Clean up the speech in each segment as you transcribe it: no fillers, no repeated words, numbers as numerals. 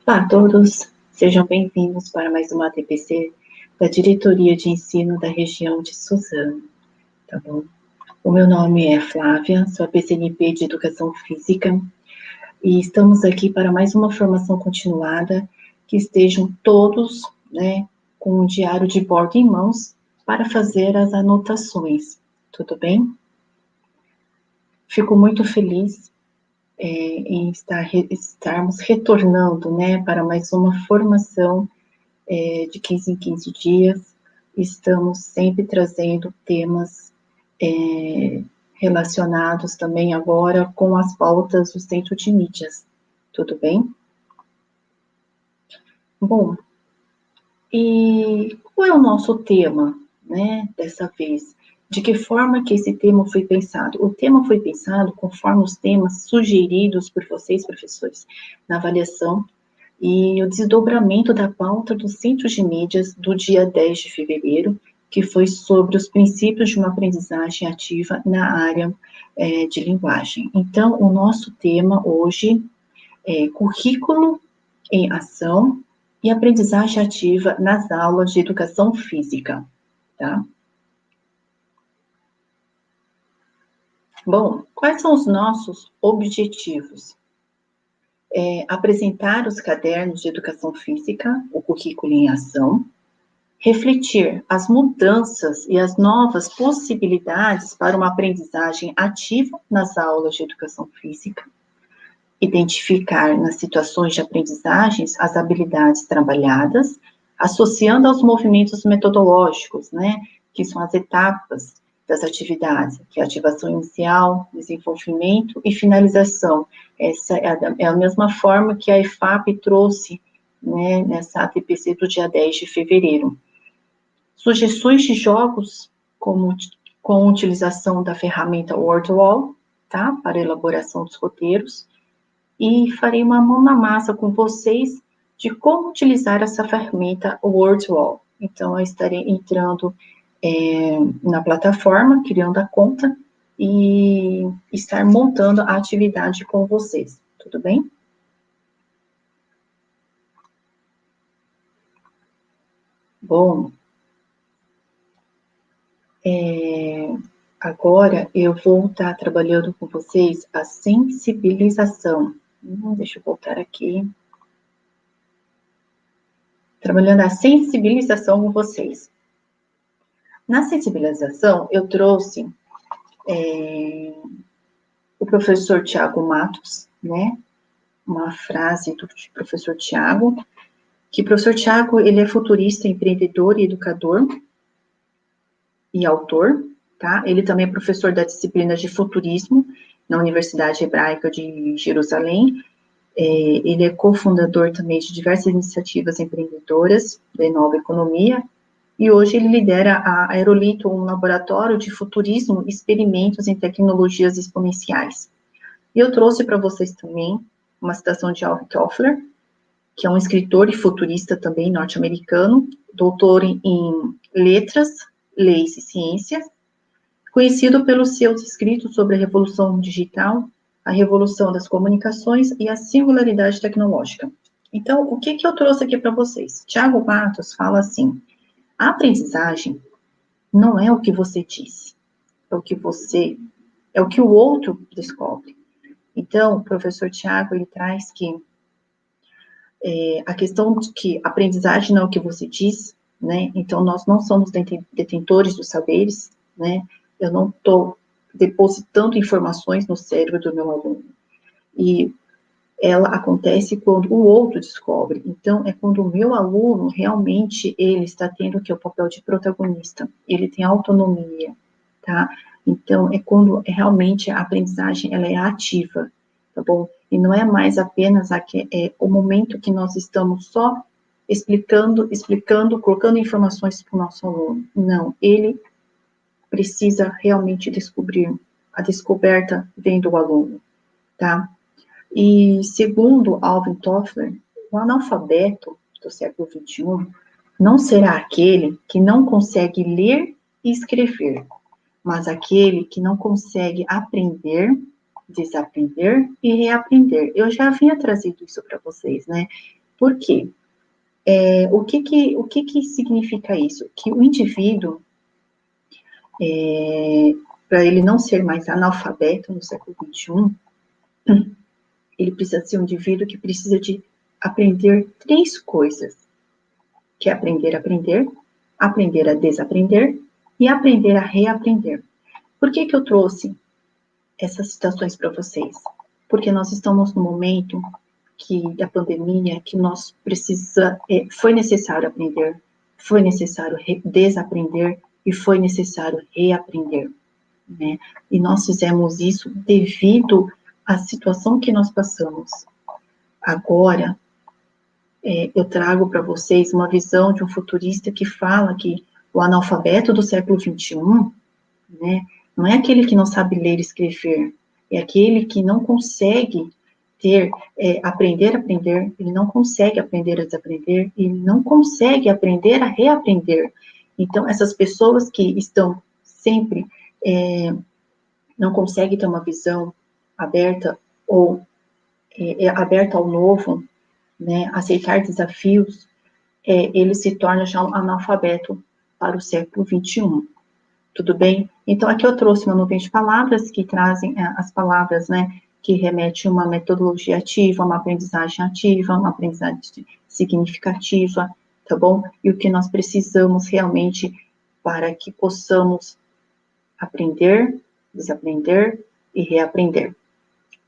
Olá a todos, sejam bem-vindos para mais uma ATPC da Diretoria de Ensino da região de Suzano, tá bom? O meu nome é Flávia, sou a PCNP de Educação Física e estamos aqui para mais uma formação continuada, que estejam todos, né, com o diário de bordo em mãos para fazer as anotações, tudo bem? Fico muito feliz em estarmos retornando, né, para mais uma formação de 15 em 15 dias. Estamos sempre trazendo temas relacionados também agora com as pautas do Centro de Mídias, tudo bem? Bom, e qual é o nosso tema, né, dessa vez? De que forma que esse tema foi pensado? O tema foi pensado conforme os temas sugeridos por vocês, professores, na avaliação e o desdobramento da pauta do Centro de Mídias do dia 10 de fevereiro, que foi sobre os princípios de uma aprendizagem ativa na área de linguagem. Então, o nosso tema hoje é currículo em ação e aprendizagem ativa nas aulas de educação física, tá? Bom, quais são os nossos objetivos? Apresentar os cadernos de educação física, o currículo em ação, refletir as mudanças e as novas possibilidades para uma aprendizagem ativa nas aulas de educação física, identificar nas situações de aprendizagens as habilidades trabalhadas, associando aos movimentos metodológicos, né, que são as etapas das atividades, que é a ativação inicial, desenvolvimento e finalização. Essa é a mesma forma que a EFAP trouxe, né, nessa ATPC do dia 10 de fevereiro. Sugestões de jogos com utilização da ferramenta Wordwall, tá, para elaboração dos roteiros, e farei uma mão na massa com vocês de como utilizar essa ferramenta Wordwall. Então, eu estarei entrando na plataforma, criando a conta e estar montando a atividade com vocês, tudo bem? Bom, agora eu vou estar trabalhando com vocês a sensibilização. Deixa eu voltar aqui. Trabalhando a sensibilização com vocês. Na sensibilização, eu trouxe o professor Tiago Matos, né? Uma frase do professor Tiago, que o professor Tiago, ele é futurista, empreendedor e educador e autor, tá? Ele também é professor da disciplina de futurismo na Universidade Hebraica de Jerusalém. Ele é cofundador também de diversas iniciativas empreendedoras da Nova Economia, e hoje ele lidera a Aerolito, um laboratório de futurismo e experimentos em tecnologias exponenciais. E eu trouxe para vocês também uma citação de Alvin Toffler, que é um escritor e futurista também norte-americano, doutor em letras, leis e ciências, conhecido pelos seus escritos sobre a revolução digital, a revolução das comunicações e a singularidade tecnológica. Então, o que eu trouxe aqui para vocês? Tiago Matos fala assim: a aprendizagem não é o que você diz, é o que o outro descobre. Então, o professor Tiago, ele traz que a questão de que a aprendizagem não é o que você diz, né? Então, nós não somos detentores dos saberes, né? Eu não estou depositando informações no cérebro do meu aluno. E ela acontece quando o outro descobre. Então, é quando o meu aluno realmente ele está tendo que o papel de protagonista. Ele tem autonomia, tá? Então, é quando realmente a aprendizagem ela é ativa, tá bom? E não é mais apenas o momento que nós estamos só explicando, colocando informações para o nosso aluno. Não, ele precisa realmente descobrir. A descoberta vem do aluno, tá? E segundo Alvin Toffler, o analfabeto do século XXI não será aquele que não consegue ler e escrever, mas aquele que não consegue aprender, desaprender e reaprender. Eu já havia trazido isso para vocês, né? Por quê? O que significa isso? Que o indivíduo, para ele não ser mais analfabeto no século XXI, ele precisa ser um indivíduo que precisa de aprender 3 coisas, que é aprender a aprender, aprender a desaprender e aprender a reaprender. Por que eu trouxe essas citações para vocês? Porque nós estamos no momento da pandemia, que nós foi necessário aprender, foi necessário desaprender e foi necessário reaprender, né? E nós fizemos isso devido à situação que nós passamos. Agora, eu trago para vocês uma visão de um futurista que fala que o analfabeto do século XXI, né, não é aquele que não sabe ler e escrever, é aquele que não consegue aprender a aprender, ele não consegue aprender a desaprender, ele não consegue aprender a reaprender. Então, essas pessoas que estão sempre, não conseguem ter uma visão aberta ou aberta ao novo, né, aceitar desafios, ele se torna já um analfabeto para o século XXI. Tudo bem? Então, aqui eu trouxe uma nuvem de palavras que trazem as palavras, né, que remetem a uma metodologia ativa, uma aprendizagem significativa, tá bom? E o que nós precisamos realmente para que possamos aprender, desaprender e reaprender.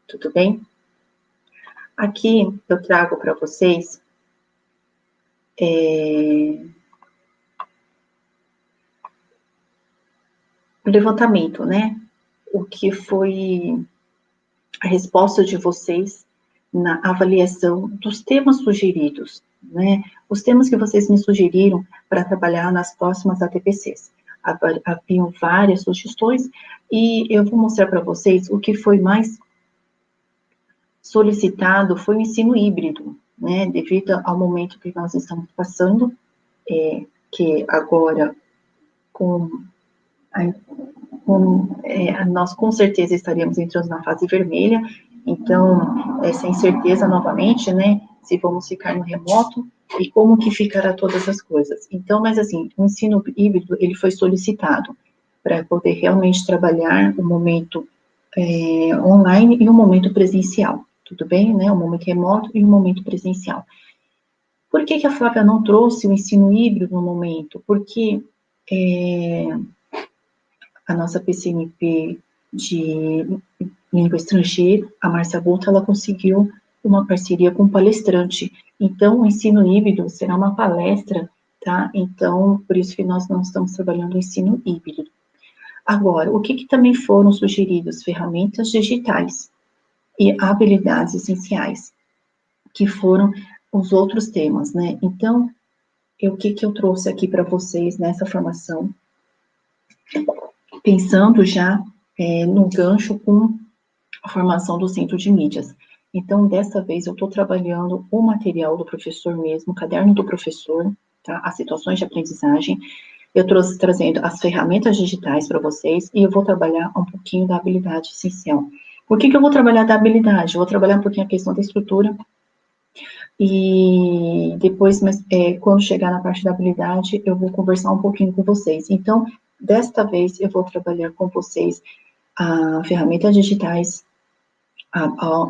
Tudo bem? Aqui eu trago para vocês o levantamento, né? O que foi a resposta de vocês na avaliação dos temas sugeridos, né? Os temas que vocês me sugeriram para trabalhar nas próximas ATPCs. Haviam várias sugestões e eu vou mostrar para vocês o que foi mais solicitado foi o ensino híbrido, né? Devido ao momento que nós estamos passando, que agora nós com certeza estaríamos entrando na fase vermelha, então, sem certeza novamente, né, se vamos ficar no remoto e como que ficará todas as coisas. Então, mas assim, o ensino híbrido, ele foi solicitado para poder realmente trabalhar o momento online e o momento presencial, tudo bem, né, o momento remoto e o momento presencial. Por que a Flávia não trouxe o ensino híbrido no momento? Porque a nossa PCNP de língua estrangeira, a Márcia Boto, ela conseguiu uma parceria com um palestrante. Então, o ensino híbrido será uma palestra, tá? Então, por isso que nós não estamos trabalhando o ensino híbrido. Agora, o que também foram sugeridos? Ferramentas digitais e habilidades essenciais, que foram os outros temas, né? Então, o que eu trouxe aqui para vocês nessa formação? Pensando já no gancho com a formação do centro de mídias. Então, dessa vez, eu estou trabalhando o material do professor mesmo, o caderno do professor, tá? As situações de aprendizagem. Eu estou trazendo as ferramentas digitais para vocês e eu vou trabalhar um pouquinho da habilidade essencial. Por que eu vou trabalhar da habilidade? Eu vou trabalhar um pouquinho a questão da estrutura e depois, quando chegar na parte da habilidade, eu vou conversar um pouquinho com vocês. Então, desta vez, eu vou trabalhar com vocês ferramentas digitais,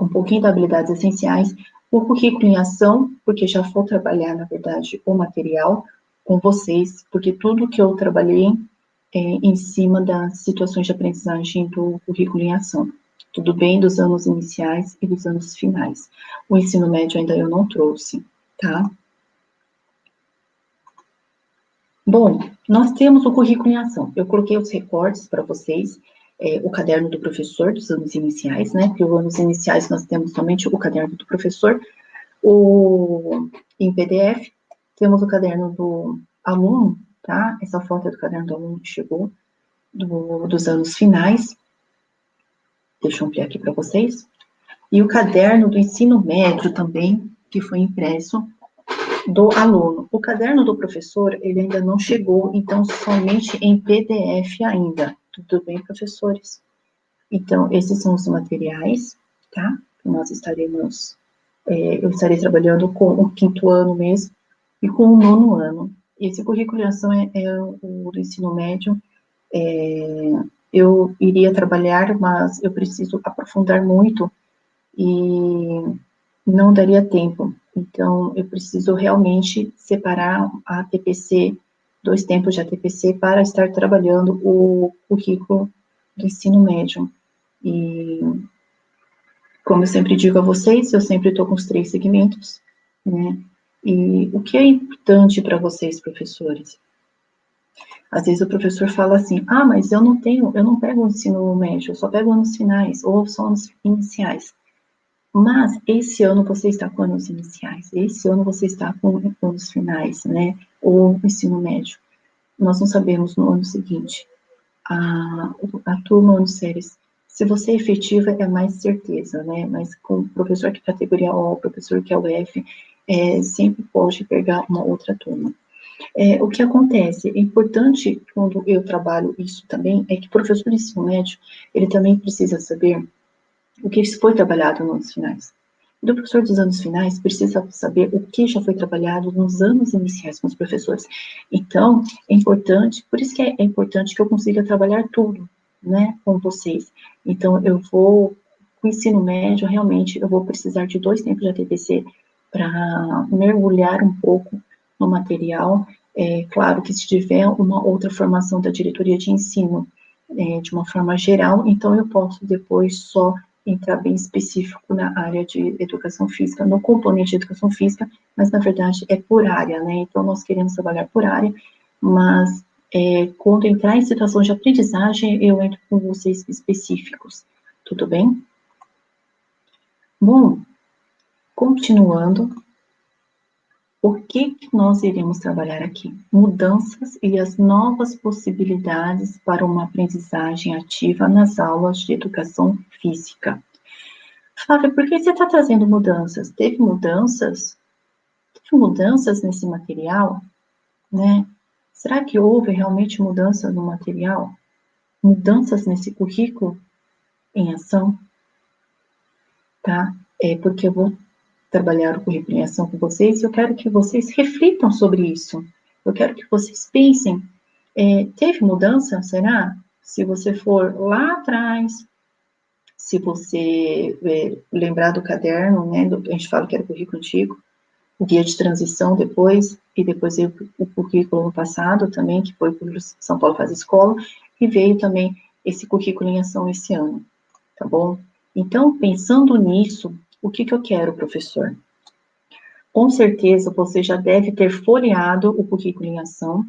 um pouquinho de habilidades essenciais, o currículo em ação, porque já vou trabalhar, na verdade, o material com vocês, porque tudo que eu trabalhei em cima das situações de aprendizagem do currículo em ação. Tudo bem dos anos iniciais e dos anos finais. O ensino médio ainda eu não trouxe, tá? Bom, nós temos o currículo em ação. Eu coloquei os recortes para vocês, o caderno do professor dos anos iniciais, né? Porque os anos iniciais nós temos somente o caderno do professor, em PDF, temos o caderno do aluno, tá? Essa foto é do caderno do aluno que chegou, dos anos finais. Deixa eu ampliar aqui para vocês. E o caderno do ensino médio também, que foi impresso, do aluno. O caderno do professor, ele ainda não chegou, então somente em PDF ainda. Tudo bem, professores? Então, esses são os materiais, tá? Que nós estaremos Eu estarei trabalhando com o 5º ano mesmo e com o 9º ano. Esse currículo de ação é o do ensino médio. Eu iria trabalhar, mas eu preciso aprofundar muito e não daria tempo. Então, eu preciso realmente separar a ATPC, 2 tempos de ATPC, para estar trabalhando o currículo do ensino médio. E, como eu sempre digo a vocês, eu sempre estou com os 3 segmentos, né? E o que é importante para vocês, professores? Às vezes o professor fala assim, mas eu não pego o ensino médio, eu só pego anos finais, ou só anos iniciais. Mas esse ano você está com anos iniciais, esse ano você está com anos finais, né? Ou ensino médio. Nós não sabemos no ano seguinte. A turma ano séries, se você é efetiva, é mais certeza, né? Mas com o professor que é categoria O, o professor que é o F, sempre pode pegar uma outra turma. O que acontece, é importante quando eu trabalho isso também, é que o professor de ensino médio, ele também precisa saber o que foi trabalhado nos anos finais. O professor dos anos finais precisa saber o que já foi trabalhado nos anos iniciais com os professores. Então, é importante, por isso que é importante que eu consiga trabalhar tudo, né, com vocês. Então, com o ensino médio, realmente, eu vou precisar de 2 tempos de ATPC para mergulhar um pouco no material. Claro que se tiver uma outra formação da diretoria de ensino, de uma forma geral, então eu posso depois só entrar bem específico na área de educação física, no componente de educação física, mas na verdade é por área, né? Então nós queremos trabalhar por área, mas quando entrar em situação de aprendizagem, eu entro com vocês específicos, tudo bem? Bom, continuando, o que nós iremos trabalhar aqui? Mudanças e as novas possibilidades para uma aprendizagem ativa nas aulas de educação física. Flávia, por que você está trazendo mudanças? Teve mudanças? Teve mudanças nesse material, né? Será que houve realmente mudança no material? Mudanças nesse currículo em ação? Tá? Porque eu vou trabalhar o currículo em ação com vocês e eu quero que vocês reflitam sobre isso. Eu quero que vocês pensem, teve mudança, será? Se você for lá atrás, se você lembrar do caderno, né, a gente fala que era o currículo antigo, o guia de transição depois, e depois veio o currículo no passado também, que foi o São Paulo Faz Escola, e veio também esse currículo em ação esse ano, tá bom? Então, pensando nisso, o que eu quero, professor? Com certeza, você já deve ter folheado o currículo em ação,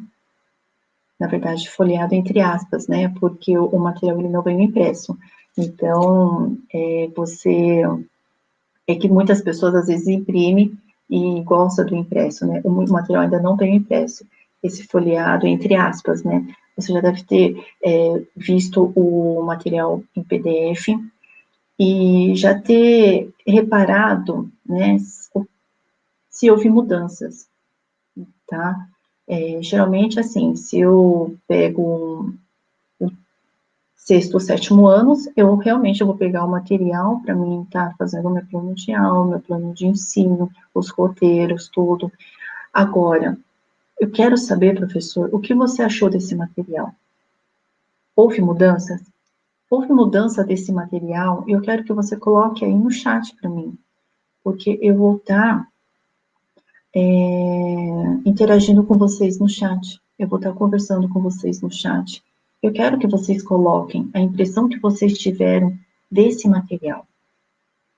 na verdade, folheado entre aspas, né, porque o material ele não vem impresso. Então, que muitas pessoas às vezes imprimem e gosta do impresso, né? O material ainda não tem impresso, esse folheado, entre aspas, né? Você já deve ter visto o material em PDF e já ter reparado, né, se houve mudanças, tá? Geralmente, assim, se eu pego sexto ou sétimo anos, eu realmente vou pegar o material para mim estar fazendo o meu plano de aula, meu plano de ensino, os roteiros, tudo. Agora, eu quero saber, professor, o que você achou desse material? Houve mudanças? Houve mudança desse material? Eu quero que você coloque aí no chat para mim, porque eu vou estar interagindo com vocês no chat. Eu vou estar conversando com vocês no chat. Eu quero que vocês coloquem a impressão que vocês tiveram desse material,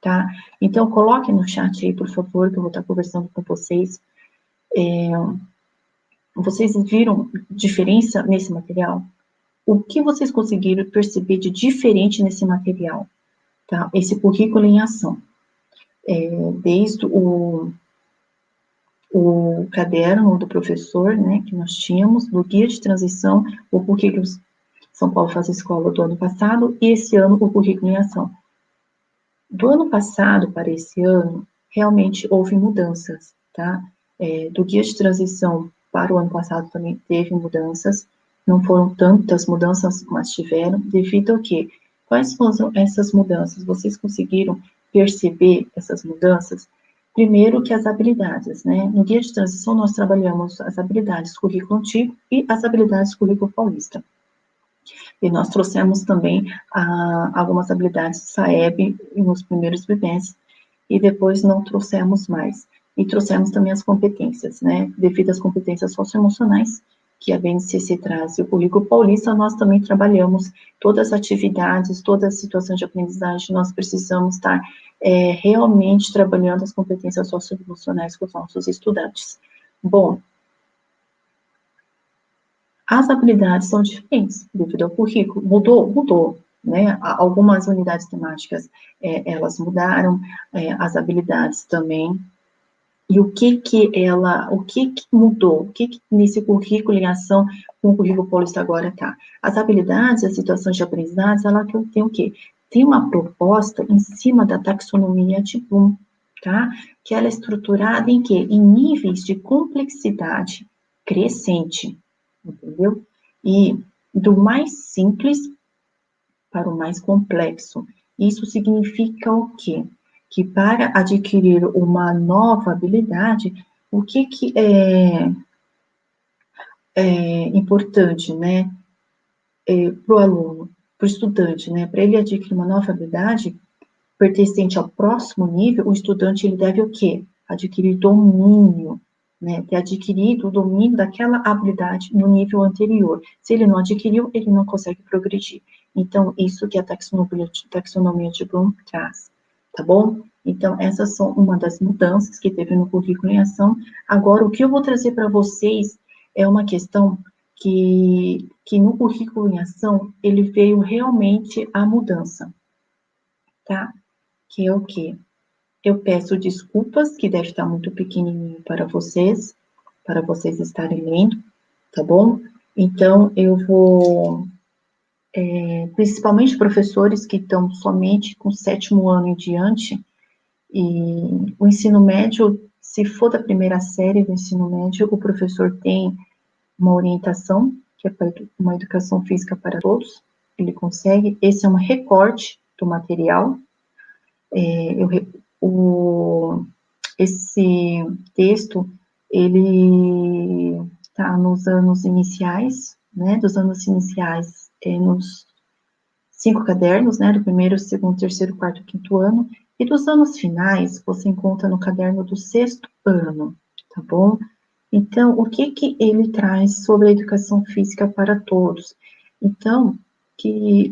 tá? Então, coloquem no chat aí, por favor, que eu vou estar conversando com vocês. Vocês viram diferença nesse material? O que vocês conseguiram perceber de diferente nesse material, tá? Esse currículo em ação. Desde o caderno do professor, né, que nós tínhamos, do guia de transição, o currículo São Paulo Faz Escola do ano passado, e esse ano o currículo em ação. Do ano passado para esse ano, realmente houve mudanças, tá? Do guia de transição para o ano passado também teve mudanças, não foram tantas mudanças, mas tiveram, devido ao quê? Quais foram essas mudanças? Vocês conseguiram perceber essas mudanças? Primeiro que as habilidades, né? No guia de transição, nós trabalhamos as habilidades currículo antigo e as habilidades currículo paulista. E nós trouxemos também algumas habilidades SAEB nos primeiros bimestres, e depois não trouxemos mais. E trouxemos também as competências, né? Devido às competências socioemocionais, que a BNCC traz e o currículo paulista, nós também trabalhamos todas as atividades, todas as situações de aprendizagem, nós precisamos estar realmente trabalhando as competências socioemocionais com os nossos estudantes. Bom, as habilidades são diferentes devido ao currículo. Mudou, né? Algumas unidades temáticas, elas mudaram, as habilidades também. E o que mudou? O que nesse currículo em ação com o currículo paulista agora tá? As habilidades, as situações de aprendizagem, ela tem o quê? Tem uma proposta em cima da taxonomia de Bloom, tá? Que ela é estruturada em quê? Em níveis de complexidade crescente, entendeu? E do mais simples para o mais complexo. Isso significa o quê? Que para adquirir uma nova habilidade, o que é importante, né, para o aluno, para o estudante, né, para ele adquirir uma nova habilidade pertencente ao próximo nível, o estudante ele deve o quê? Adquirir domínio, né, ter adquirido o domínio daquela habilidade no nível anterior. Se ele não adquiriu, ele não consegue progredir. Então, isso que a taxonomia de Bloom traz, tá bom? Então, essas são uma das mudanças que teve no currículo em ação. Agora, o que eu vou trazer para vocês é uma questão que no currículo em ação, ele veio realmente a mudança, tá? Que é o quê? Eu peço desculpas, que deve estar muito pequenininho para vocês estarem lendo, tá bom? Então, eu vou, principalmente professores que estão somente com o 7º ano em diante, e o ensino médio, se for da primeira série do ensino médio, o professor tem uma orientação, que é uma educação física para todos, ele consegue, esse é um recorte do material, esse texto, ele está nos anos iniciais, né, dos anos iniciais, nos 5 cadernos, né, do primeiro, segundo, terceiro, quarto, quinto ano, e dos anos finais, você encontra no caderno do 6º ano, tá bom? Então, o que ele traz sobre a educação física para todos? Então, que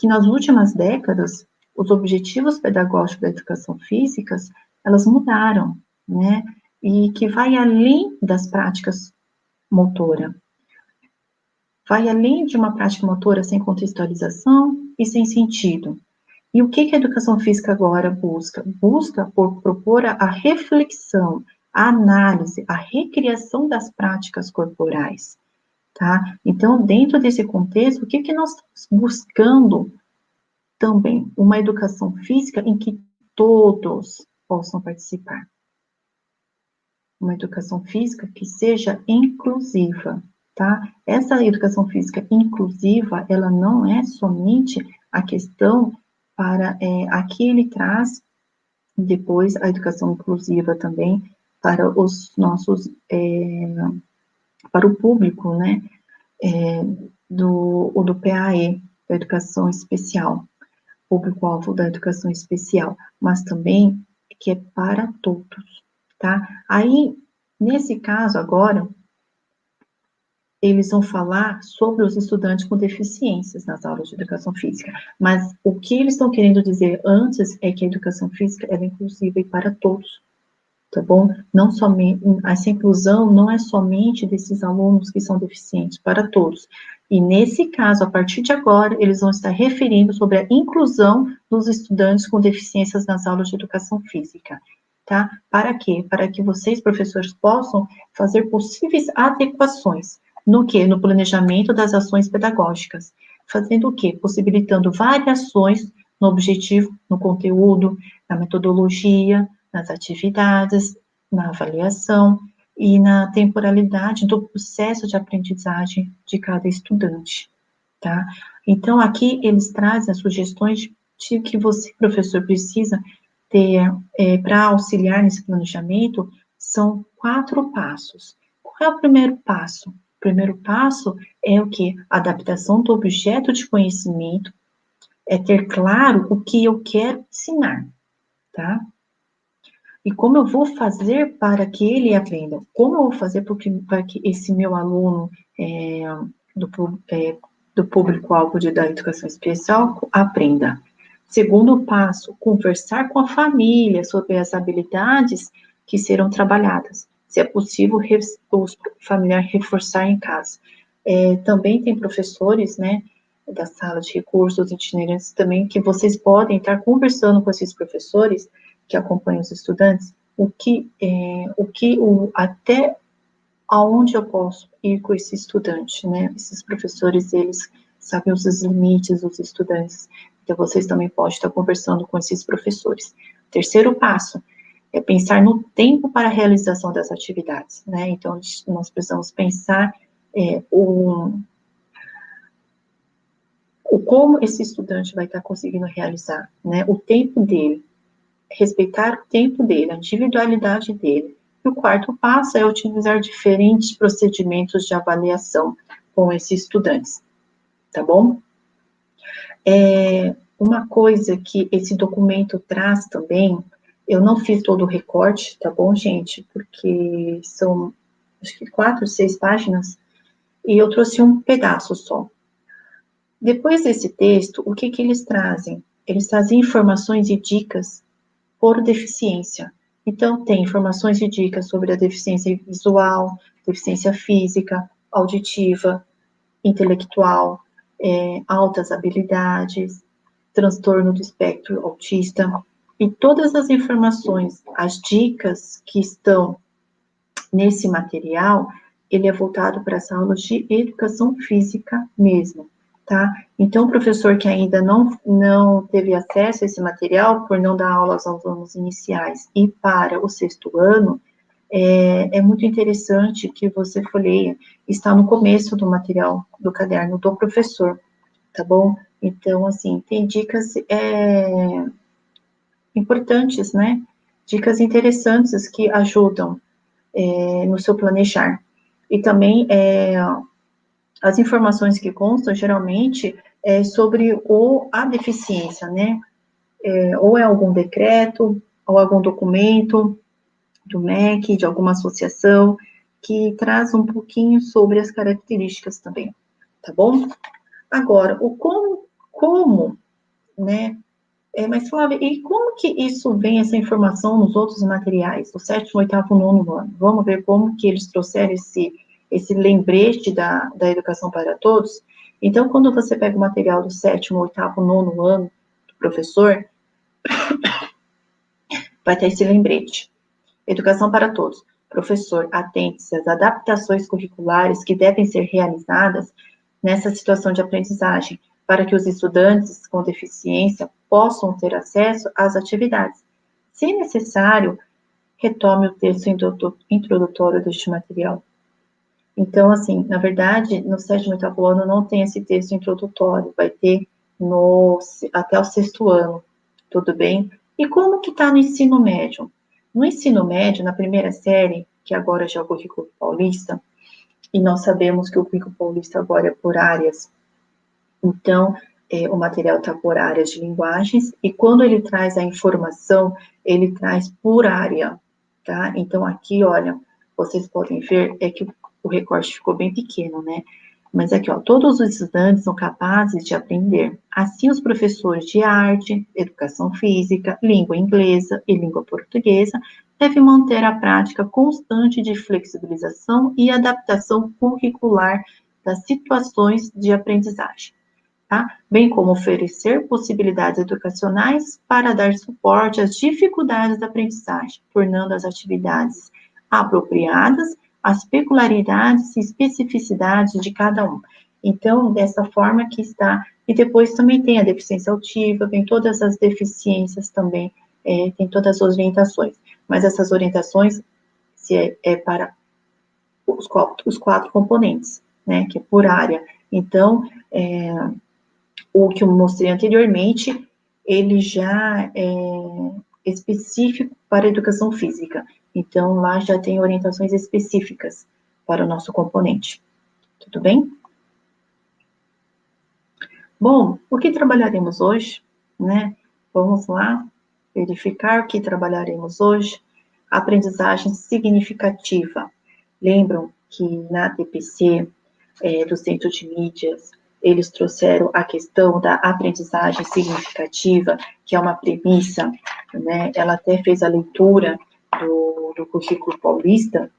nas últimas décadas, os objetivos pedagógicos da educação física, elas mudaram, né? E que vai além das práticas motora. Vai além de uma prática motora sem contextualização e sem sentido. E o que a educação física agora busca? Busca propor a reflexão, a análise, a recriação das práticas corporais, tá? Então, dentro desse contexto, o que nós estamos buscando também? Uma educação física em que todos possam participar. Uma educação física que seja inclusiva, tá? Essa educação física inclusiva, ela não é somente a questão para, aqui ele traz depois a educação inclusiva também para os nossos, para o público, né, do PAE, da educação especial, público-alvo da educação especial, mas também que é para todos, tá? Aí, nesse caso agora, eles vão falar sobre os estudantes com deficiências nas aulas de educação física, mas o que eles estão querendo dizer antes é que a educação física é inclusiva e para todos, tá bom? Não somente, essa inclusão não é somente desses alunos que são deficientes, para todos. E nesse caso, a partir de agora, eles vão estar referindo sobre a inclusão dos estudantes com deficiências nas aulas de educação física, tá? Para quê? Para que vocês, professores, possam fazer possíveis adequações. No quê? No planejamento das ações pedagógicas. Fazendo o quê? Possibilitando variações no objetivo, no conteúdo, na metodologia, nas atividades, na avaliação e na temporalidade do processo de aprendizagem de cada estudante, tá? Então, aqui eles trazem as sugestões de que você, professor, precisa ter, para auxiliar nesse planejamento, são 4 passos. Qual é o primeiro passo? O primeiro passo é o quê? Adaptação do objeto de conhecimento, é ter claro o que eu quero ensinar, tá? E como eu vou fazer para que ele aprenda? Como eu vou fazer para que esse meu aluno do, do público-alvo da educação especial aprenda? Segundo passo, conversar com a família sobre as habilidades que serão trabalhadas. Se é possível, o familiar reforçar em casa. Também tem professores, né, da sala de recursos itinerantes também, que vocês podem estar conversando com esses professores que acompanham os estudantes, até aonde eu posso ir com esse estudante, né? Esses professores, eles sabem os limites dos estudantes, então vocês também podem estar conversando com esses professores. Terceiro passo é pensar no tempo para a realização das atividades, né? Então, nós precisamos pensar como esse estudante vai estar conseguindo realizar, né? O tempo dele, respeitar o tempo dele, a individualidade dele. E o quarto passo é utilizar diferentes procedimentos de avaliação com esses estudantes, tá bom? Uma coisa que esse documento traz também, eu não fiz todo o recorte, tá bom, gente? Porque são, acho que 4, 6 páginas, e eu trouxe um pedaço só. Depois desse texto, o que eles trazem? Eles trazem informações e dicas por deficiência. Então, tem informações e dicas sobre a deficiência visual, deficiência física, auditiva, intelectual, altas habilidades, transtorno do espectro autista, e todas as informações, as dicas que estão nesse material, ele é voltado para as aulas de educação física mesmo, tá? Então, o professor que ainda não teve acesso a esse material, por não dar aulas aos alunos iniciais e para o 6º ano, é muito interessante que você folheie, está no começo do material do caderno do professor, tá bom? Então, assim, tem dicas importantes, né? Dicas interessantes que ajudam no seu planejar. E também as informações que constam, geralmente, sobre a deficiência, né? Ou é algum decreto, ou algum documento do MEC, de alguma associação, que traz um pouquinho sobre as características também, tá bom? Agora, o como, né? Mas, Flávia, e como que isso vem, essa informação, nos outros materiais, do 7º, 8º, 9º ano? Vamos ver como que eles trouxeram esse lembrete da educação para todos. Então, quando você pega o material do 7º, 8º, 9º ano do professor, vai ter esse lembrete. Educação para todos. Professor, atente-se às adaptações curriculares que devem ser realizadas nessa situação de aprendizagem, para que os estudantes com deficiência possam ter acesso às atividades. Se necessário, retome o texto introdutório deste material. Então, assim, na verdade, no 7º e 8º ano não tem esse texto introdutório, vai ter até o 6º ano, tudo bem? E como que está no ensino médio? No ensino médio, na primeira série, que agora já é o currículo paulista, e nós sabemos que o currículo paulista agora é por áreas, então, o material está por áreas de linguagens, e quando ele traz a informação, ele traz por área, tá? Então, aqui, olha, vocês podem ver, que o recorte ficou bem pequeno, né? Mas aqui, ó, todos os estudantes são capazes de aprender. Assim, os professores de arte, educação física, língua inglesa e língua portuguesa devem manter a prática constante de flexibilização e adaptação curricular das situações de aprendizagem. Tá? Bem como oferecer possibilidades educacionais para dar suporte às dificuldades da aprendizagem, tornando as atividades apropriadas às peculiaridades e especificidades de cada um. Então, dessa forma que está, e depois também tem a deficiência auditiva, tem todas as deficiências também, tem todas as orientações, mas essas orientações para os 4 componentes, né, que é por área. Então, o que eu mostrei anteriormente, ele já específico para a educação física. Então, lá já tem orientações específicas para o nosso componente. Tudo bem? Bom, o que trabalharemos hoje, né? Vamos lá verificar o que trabalharemos hoje. Aprendizagem significativa. Lembram que na TPC, do Centro de Mídias, eles trouxeram a questão da aprendizagem significativa, que é uma premissa, né? Ela até fez a leitura do currículo paulista,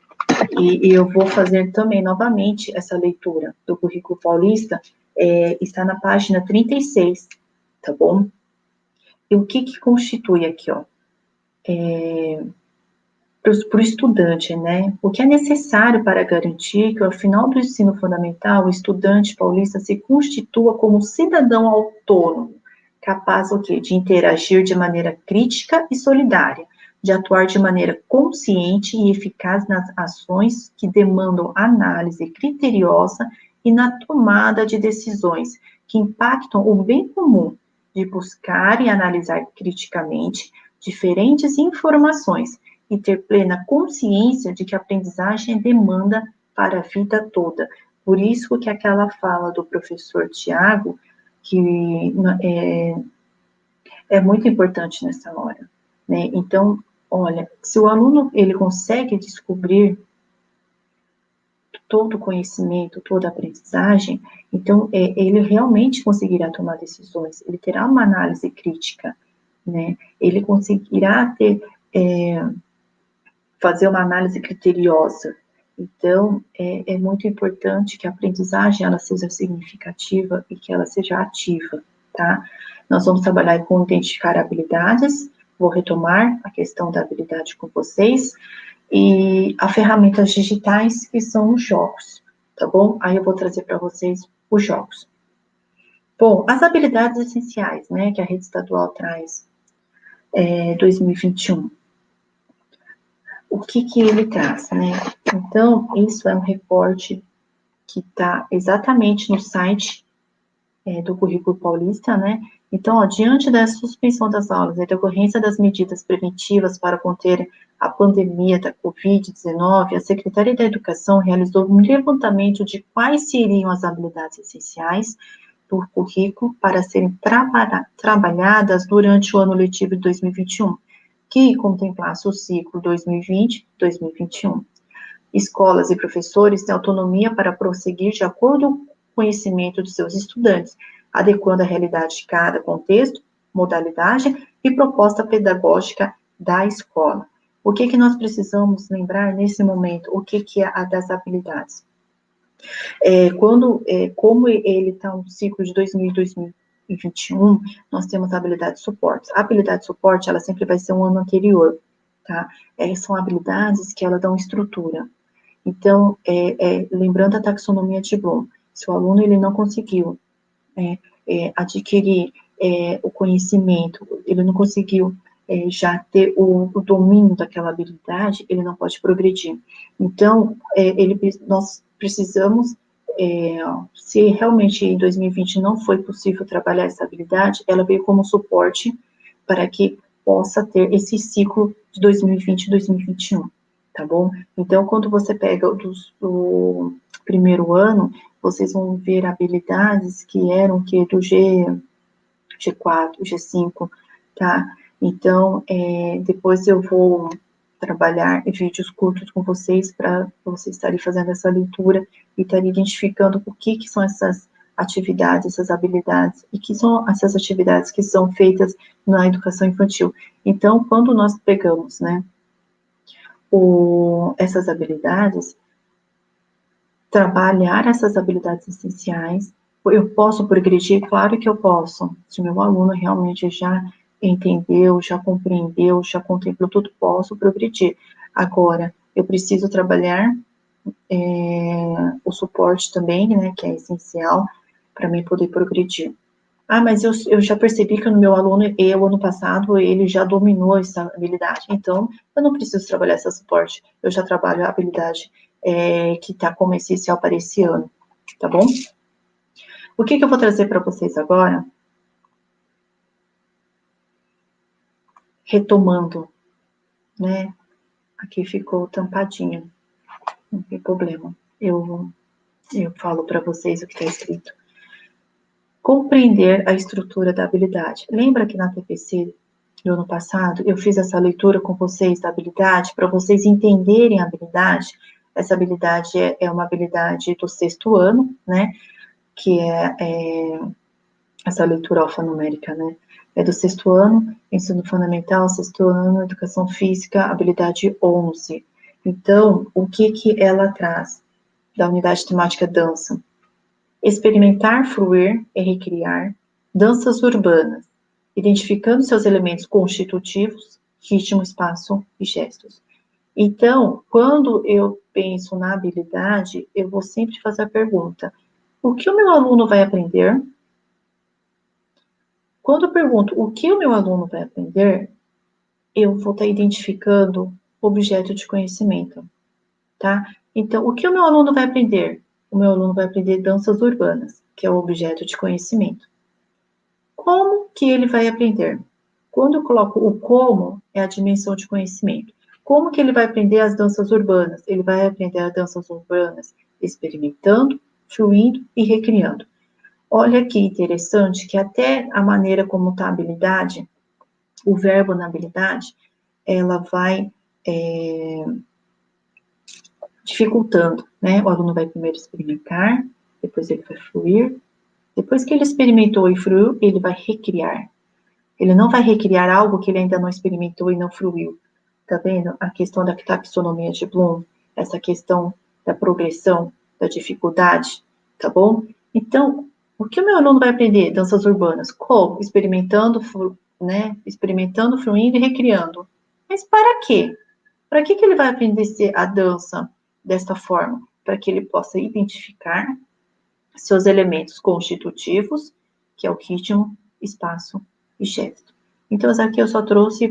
e eu vou fazer também novamente essa leitura do currículo paulista, está na página 36, tá bom? E o que constitui aqui, ó? Para o estudante, né? O que é necessário para garantir que, ao final do ensino fundamental, o estudante paulista se constitua como cidadão autônomo, capaz o quê? De interagir de maneira crítica e solidária, de atuar de maneira consciente e eficaz nas ações que demandam análise criteriosa e na tomada de decisões que impactam o bem comum, de buscar e analisar criticamente diferentes informações e ter plena consciência de que a aprendizagem é demanda para a vida toda. Por isso que aquela fala do professor Tiago, que é muito importante nessa hora, né? Então, olha, se o aluno ele consegue descobrir todo o conhecimento, toda a aprendizagem, então ele realmente conseguirá tomar decisões, ele terá uma análise crítica, né? Ele conseguirá fazer uma análise criteriosa. Então, é muito importante que a aprendizagem ela seja significativa e que ela seja ativa, tá? Nós vamos trabalhar com identificar habilidades, vou retomar a questão da habilidade com vocês, e as ferramentas digitais que são os jogos, tá bom? Aí eu vou trazer para vocês os jogos. Bom, as habilidades essenciais, né, que a rede estadual traz 2021. O que ele traz, né? Então, isso é um reporte que está exatamente no site do Currículo Paulista, né? Então, ó, diante da suspensão das aulas e decorrência das medidas preventivas para conter a pandemia da Covid-19, a Secretaria da Educação realizou um levantamento de quais seriam as habilidades essenciais do currículo para serem trabalhadas durante o ano letivo de 2021, que contemplasse o ciclo 2020-2021. Escolas e professores têm autonomia para prosseguir de acordo com o conhecimento de seus estudantes, adequando a realidade de cada contexto, modalidade e proposta pedagógica da escola. O que nós precisamos lembrar nesse momento? O que é a das habilidades? Como ele está no ciclo de 2021, nós temos a habilidade de suporte. A habilidade de suporte, ela sempre vai ser um ano anterior, tá? São habilidades que ela dão estrutura. Então, lembrando a taxonomia de Bloom, se o aluno ele não conseguiu adquirir o conhecimento, ele não conseguiu já ter o domínio daquela habilidade, ele não pode progredir. Então, nós precisamos, se realmente em 2020 não foi possível trabalhar essa habilidade, ela veio como suporte para que possa ter esse ciclo de 2020 e 2021, tá bom? Então, quando você pega do primeiro ano, vocês vão ver habilidades que eram do G4, G5, tá? Então, depois eu vou trabalhar em vídeos curtos com vocês para vocês estarem fazendo essa leitura e estarem identificando o que são essas atividades, essas habilidades, e que são essas atividades que são feitas na educação infantil. Então, quando nós pegamos, né, essas habilidades, trabalhar essas habilidades essenciais, eu posso progredir? Claro que eu posso. Se o meu aluno realmente já entendeu, já compreendeu, já contemplou tudo, posso progredir. Agora, eu preciso trabalhar o suporte também, né, que é essencial para mim poder progredir. Ah, mas eu já percebi que no meu aluno, ano passado, ele já dominou essa habilidade. Então, eu não preciso trabalhar esse suporte. Eu já trabalho a habilidade que está como essencial para esse ano, tá bom? O que eu vou trazer para vocês agora? retomando, né? Aqui ficou tampadinho, não tem problema. Eu falo para vocês o que está escrito. Compreender a estrutura da habilidade. Lembra que na TPC do ano passado eu fiz essa leitura com vocês da habilidade, para vocês entenderem a habilidade? Essa habilidade é uma habilidade do 6º ano, né? Que é essa leitura alfanumérica, né? É do 6º ano, ensino fundamental, 6º ano, educação física, habilidade 11. Então, o que ela traz da unidade temática dança? Experimentar, fruir e recriar danças urbanas, identificando seus elementos constitutivos, ritmo, espaço e gestos. Então, quando eu penso na habilidade, eu vou sempre fazer a pergunta: o que o meu aluno vai aprender? Quando eu pergunto o que o meu aluno vai aprender, eu vou estar identificando objeto de conhecimento, tá? Então, o que o meu aluno vai aprender? O meu aluno vai aprender danças urbanas, que é o objeto de conhecimento. Como que ele vai aprender? Quando eu coloco o como, é a dimensão de conhecimento. Como que ele vai aprender as danças urbanas? Ele vai aprender as danças urbanas experimentando, fluindo e recriando. Olha que interessante que até a maneira como está a habilidade, o verbo na habilidade, ela vai dificultando, né? O aluno vai primeiro experimentar, depois ele vai fluir, depois que ele experimentou e fruiu, ele vai recriar. Ele não vai recriar algo que ele ainda não experimentou e não fruiu. Tá vendo? A questão da taxonomia de Bloom, essa questão da progressão, da dificuldade, tá bom? Então, o que o meu aluno vai aprender? Danças urbanas. Como? Experimentando, né? Experimentando, fluindo e recriando. Mas para quê? Para que ele vai aprender a dança desta forma? Para que ele possa identificar seus elementos constitutivos, que é o ritmo, espaço e gesto. Então, aqui eu só trouxe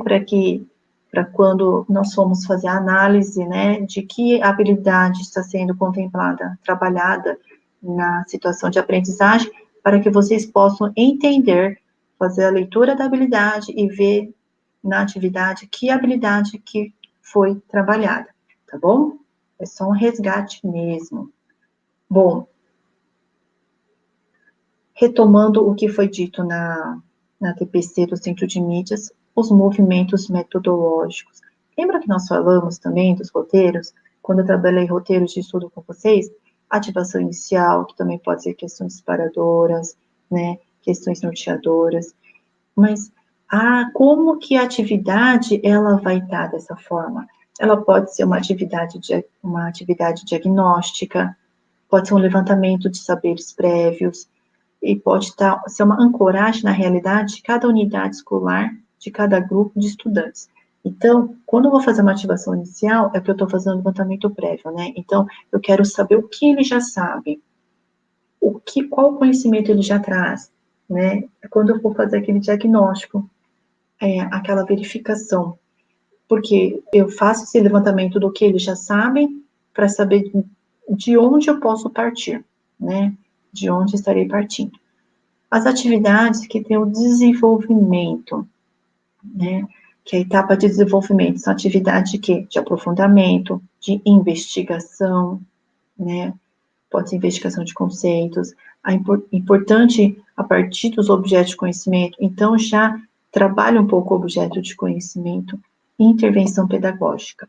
para quando nós formos fazer a análise, né, de que habilidade está sendo contemplada, trabalhada na situação de aprendizagem, para que vocês possam entender, fazer a leitura da habilidade e ver na atividade que habilidade que foi trabalhada, tá bom? É só um resgate mesmo. Bom, retomando o que foi dito na TPC do Centro de Mídias, os movimentos metodológicos. Lembra que nós falamos também dos roteiros? Quando eu trabalhei roteiros de estudo com vocês, ativação inicial, que também pode ser questões disparadoras, né, questões norteadoras, mas como que a atividade ela vai estar dessa forma? Ela pode ser uma atividade diagnóstica, pode ser um levantamento de saberes prévios, e pode ser uma ancoragem na realidade de cada unidade escolar, de cada grupo de estudantes. Então, quando eu vou fazer uma ativação inicial, é porque eu estou fazendo um levantamento prévio, né? Então, eu quero saber o que ele já sabe, qual conhecimento ele já traz, né? Quando eu for fazer aquele diagnóstico, aquela verificação, porque eu faço esse levantamento do que eles já sabem, para saber de onde eu posso partir, né? De onde estarei partindo. As atividades que têm o desenvolvimento, né? Que é a etapa de desenvolvimento são atividades de quê? De aprofundamento, de investigação, né? Pode ser investigação de conceitos. Importante, a partir dos objetos de conhecimento, então já trabalha um pouco o objeto de conhecimento e intervenção pedagógica.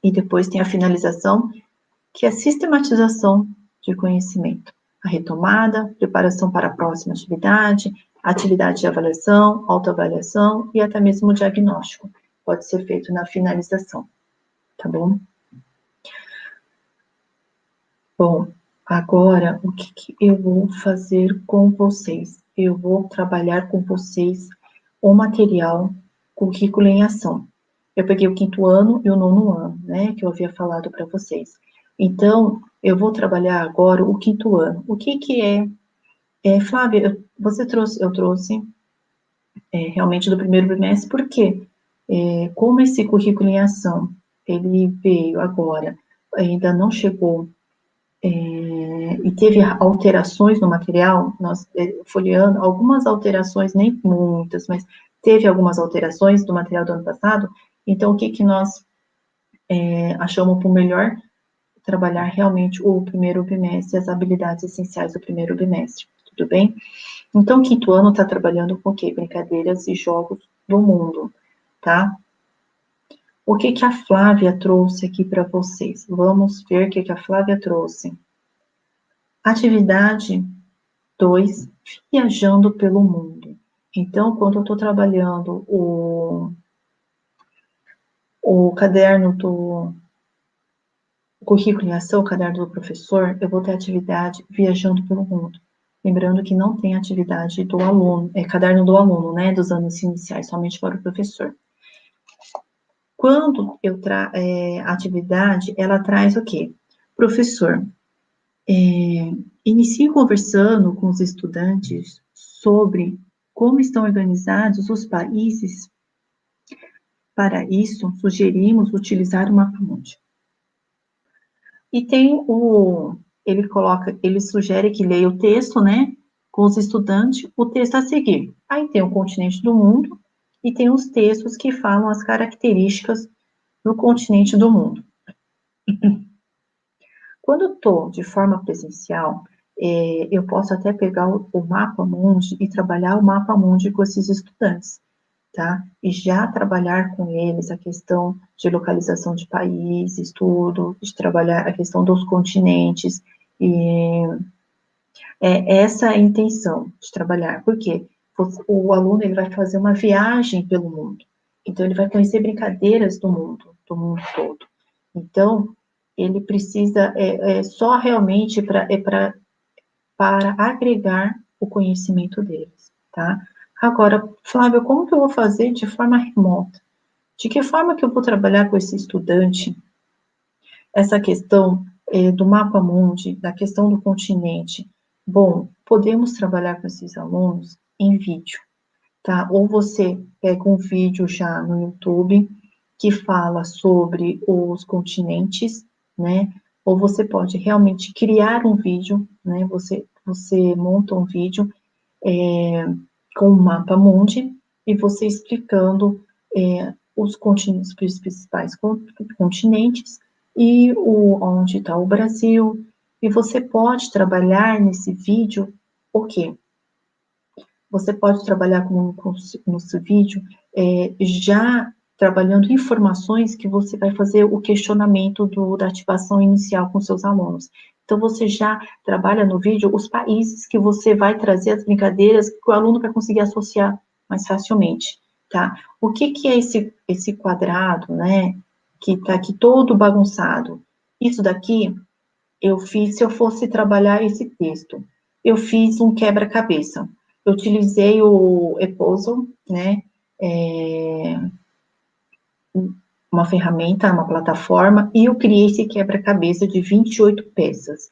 E depois tem a finalização, que é a sistematização de conhecimento. A retomada, preparação para a próxima atividade, atividade de avaliação, autoavaliação e até mesmo o diagnóstico. Pode ser feito na finalização, tá bom? Bom, agora o que eu vou fazer com vocês? Eu vou trabalhar com vocês o material Currículo em Ação. Eu peguei o 5º ano e o 9º ano, né, que eu havia falado para vocês. Então, eu vou trabalhar agora o 5º ano. O que é? Flávia, eu trouxe realmente do primeiro bimestre, por quê? Como esse currículo em ação, ele veio agora, ainda não chegou, e teve alterações no material, nós folheando, algumas alterações, nem muitas, mas teve algumas alterações do material do ano passado, então o que nós achamos por melhor? Trabalhar realmente o primeiro bimestre, as habilidades essenciais do primeiro bimestre, tudo bem? Então, o quinto ano está trabalhando com o quê? Brincadeiras e jogos do mundo, tá? O que a Flávia trouxe aqui para vocês? Vamos ver o que a Flávia trouxe. Atividade 2, viajando pelo mundo. Então, quando eu estou trabalhando o caderno do currículo em ação, o caderno do professor, eu vou ter atividade viajando pelo mundo. Lembrando que não tem atividade do aluno, caderno do aluno, né, dos anos iniciais, somente para o professor. Quando eu atividade, ela traz o quê? Professor, inicie conversando com os estudantes sobre como estão organizados os países. Para isso, sugerimos utilizar o mapa-mundi. E tem ele sugere que leia o texto, né, com os estudantes, o texto a seguir. Aí tem o continente do mundo e tem os textos que falam as características do continente do mundo. Quando eu estou de forma presencial, eu posso até pegar o mapa-mundi e trabalhar o mapa-mundi com esses estudantes, tá? E já trabalhar com eles a questão de localização de países, tudo, de trabalhar a questão dos continentes, e essa é a intenção de trabalhar, porque o aluno ele vai fazer uma viagem pelo mundo, então ele vai conhecer brincadeiras do mundo todo. Então, ele precisa, só realmente para agregar o conhecimento deles, tá? Agora, Flávia, como que eu vou fazer de forma remota? De que forma que eu vou trabalhar com esse estudante essa questão do mapa-mundi, da questão do continente? Bom, podemos trabalhar com esses alunos em vídeo, tá? Ou você pega um vídeo já no YouTube que fala sobre os continentes, né? Ou você pode realmente criar um vídeo, né? Você monta um vídeo com o mapa-mundi e você explicando os principais continentes e onde está o Brasil. E você pode trabalhar nesse vídeo o quê? Você pode trabalhar nesse vídeo já trabalhando informações que você vai fazer o questionamento da ativação inicial com seus alunos. Então, você já trabalha no vídeo os países que você vai trazer as brincadeiras que o aluno vai conseguir associar mais facilmente, tá? O que é esse quadrado, né, que tá aqui todo bagunçado? Isso daqui, eu fiz, se eu fosse trabalhar esse texto, eu fiz um quebra-cabeça. Eu utilizei o ePuzzle, né, uma ferramenta, uma plataforma, e eu criei esse quebra-cabeça de 28 peças.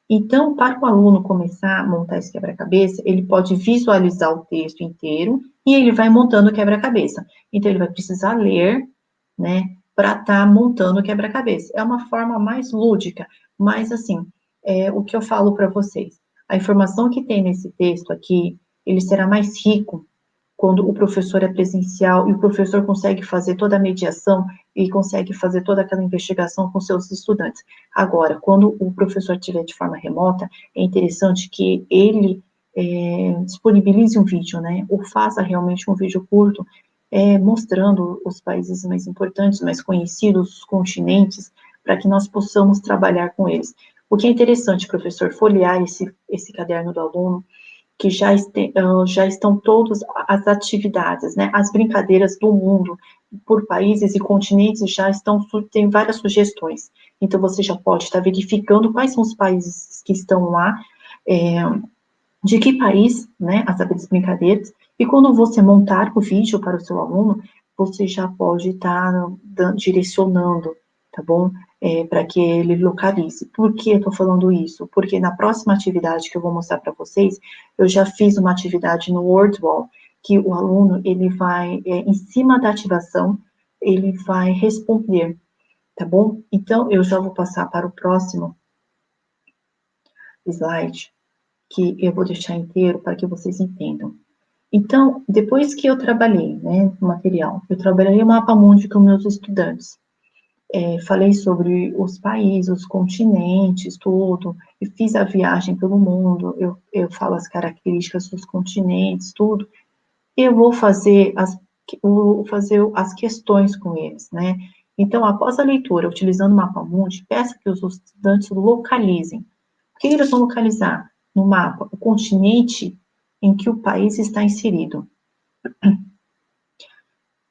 Então, para o aluno começar a montar esse quebra-cabeça, ele pode visualizar o texto inteiro e ele vai montando o quebra-cabeça. Então, ele vai precisar ler, né, para estar montando o quebra-cabeça. É uma forma mais lúdica, mas, assim, o que eu falo para vocês, a informação que tem nesse texto aqui, ele será mais rico quando o professor é presencial e o professor consegue fazer toda a mediação e consegue fazer toda aquela investigação com seus estudantes. Agora, quando o professor estiver de forma remota, é interessante que ele disponibilize um vídeo, né, ou faça realmente um vídeo curto, mostrando os países mais importantes, mais conhecidos, os continentes, para que nós possamos trabalhar com eles. O que é interessante, professor, folhear esse caderno do aluno, que já estão todas as atividades, né, as brincadeiras do mundo, por países e continentes, tem várias sugestões. Então, você já pode estar verificando quais são os países que estão lá, de que país, né, as brincadeiras, e quando você montar o vídeo para o seu aluno, você já pode estar direcionando, tá bom? Para que ele localize. Por que eu estou falando isso? Porque na próxima atividade que eu vou mostrar para vocês, eu já fiz uma atividade no Wordwall, que o aluno, ele vai, em cima da ativação, ele vai responder, tá bom? Então, eu já vou passar para o próximo slide, que eu vou deixar inteiro para que vocês entendam. Então, depois que eu trabalhei, né, no material, eu trabalhei o mapa mundi com meus estudantes. Falei sobre os países, os continentes, tudo, e fiz a viagem pelo mundo, eu falo as características dos continentes, tudo. Eu vou fazer as questões com eles, né? Então, após a leitura, utilizando o mapa mundi, peça que os estudantes localizem. O que eles vão localizar no mapa? O continente em que o país está inserido.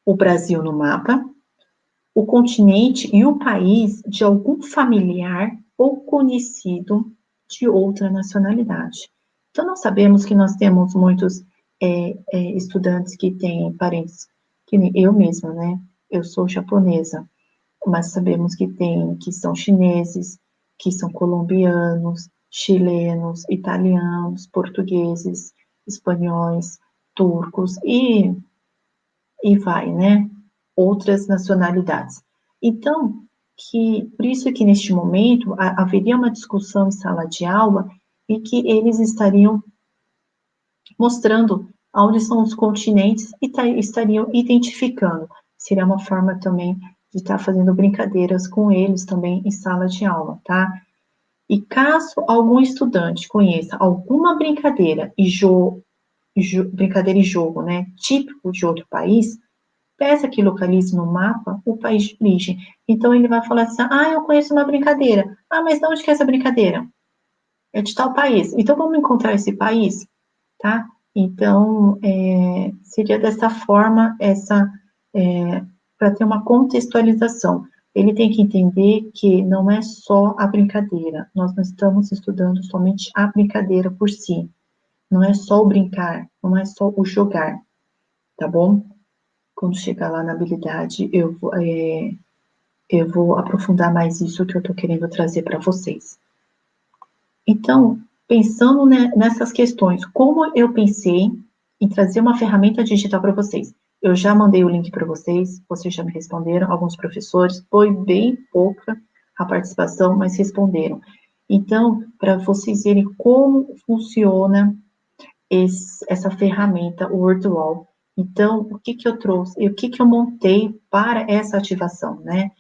O Brasil no mapa, o continente e o país de algum familiar ou conhecido de outra nacionalidade. Então, nós sabemos que nós temos muitos estudantes que têm parentes, que nem eu mesma, né? Eu sou japonesa, mas sabemos que são chineses, que são colombianos, chilenos, italianos, portugueses, espanhóis, turcos e vai, né? Outras nacionalidades. Então, por isso que neste momento haveria uma discussão em sala de aula e que eles estariam mostrando onde são os continentes e estariam identificando. Seria uma forma também de estar fazendo brincadeiras com eles também em sala de aula, tá? E caso algum estudante conheça alguma brincadeira brincadeira e jogo, né, típico de outro país, peça que localize no mapa o país de origem. Então, ele vai falar assim, eu conheço uma brincadeira. Mas de onde que é essa brincadeira? É de tal país. Então, vamos encontrar esse país, tá? Então, seria dessa forma, para ter uma contextualização. Ele tem que entender que não é só a brincadeira. Nós não estamos estudando somente a brincadeira por si. Não é só o brincar, não é só o jogar, tá bom? Quando chegar lá na habilidade, eu vou aprofundar mais isso que eu estou querendo trazer para vocês. Então, pensando nessas questões, como eu pensei em trazer uma ferramenta digital para vocês? Eu já mandei o link para vocês já me responderam, alguns professores, foi bem pouca a participação, mas responderam. Então, para vocês verem como funciona essa ferramenta, o WordWall. Então, o que eu trouxe, e o que eu montei para essa ativação, né?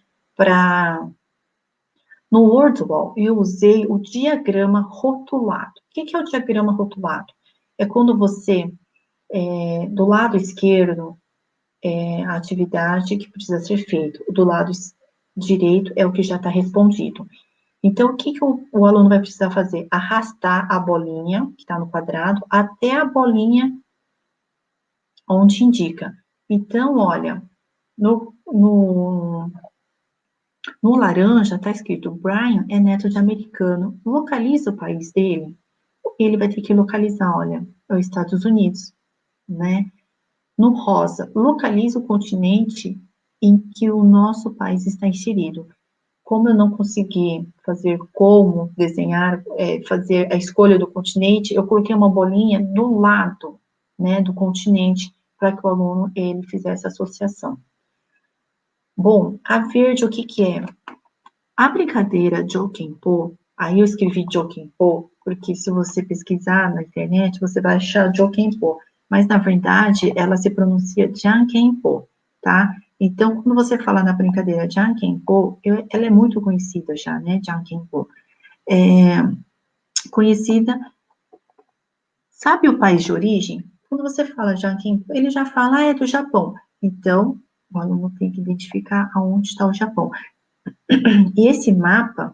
No WordWall, eu usei o diagrama rotulado. O que é o diagrama rotulado? É quando você, do lado esquerdo, a atividade que precisa ser feita, do lado direito é o que já está respondido. Então, o que o aluno vai precisar fazer? Arrastar a bolinha, que está no quadrado, até a bolinha onde indica. Então, olha, no laranja está escrito Brian é neto de americano. Localiza o país dele. Ele vai ter que localizar, olha, é os Estados Unidos, né? No rosa, localiza o continente em que o nosso país está inserido. Como eu não consegui fazer como desenhar, fazer a escolha do continente, eu coloquei uma bolinha do lado, né, do continente, para que o aluno, ele fizesse associação. Bom, a verde, o que é? A brincadeira Jokenpô, aí eu escrevi Jokenpô, porque se você pesquisar na internet, você vai achar Jokenpô, mas na verdade ela se pronuncia Jankenpô, tá? Então, quando você fala na brincadeira Jankenpô, ela é muito conhecida já, né, Jankenpô. Conhecida, sabe o país de origem? Quando você fala Jankenpô, ele já fala, é do Japão. Então, o aluno tem que identificar aonde está o Japão. E esse mapa,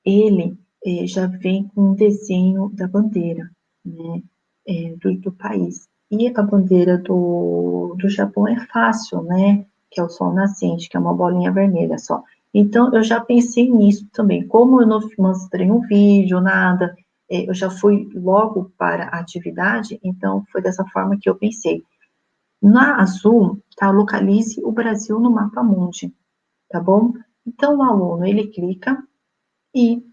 ele já vem com um desenho da bandeira, né, do país. E a bandeira do Japão é fácil, né, que é o sol nascente, que é uma bolinha vermelha só. Então, eu já pensei nisso também. Como eu não mostrei um vídeo, nada, eu já fui logo para a atividade, então foi dessa forma que eu pensei. Na azul, tá, localize o Brasil no mapa mundi, tá bom? Então, o aluno, ele clica e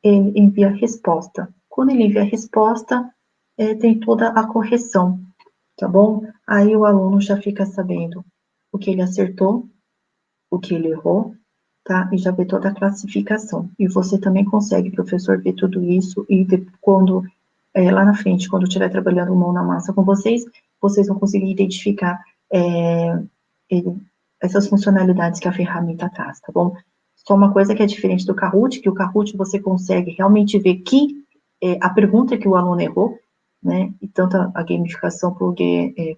ele envia a resposta. Quando ele envia a resposta, tem toda a correção, tá bom? Aí o aluno já fica sabendo o que ele acertou, o que ele errou, tá? E já vê toda a classificação. E você também consegue, professor, ver tudo isso e quando lá na frente, quando eu estiver trabalhando mão na massa com vocês, vocês vão conseguir identificar essas funcionalidades que a ferramenta traz, tá bom? Só uma coisa que é diferente do Kahoot, que o Kahoot você consegue realmente ver que a pergunta que o aluno errou, né, e tanto a gamificação por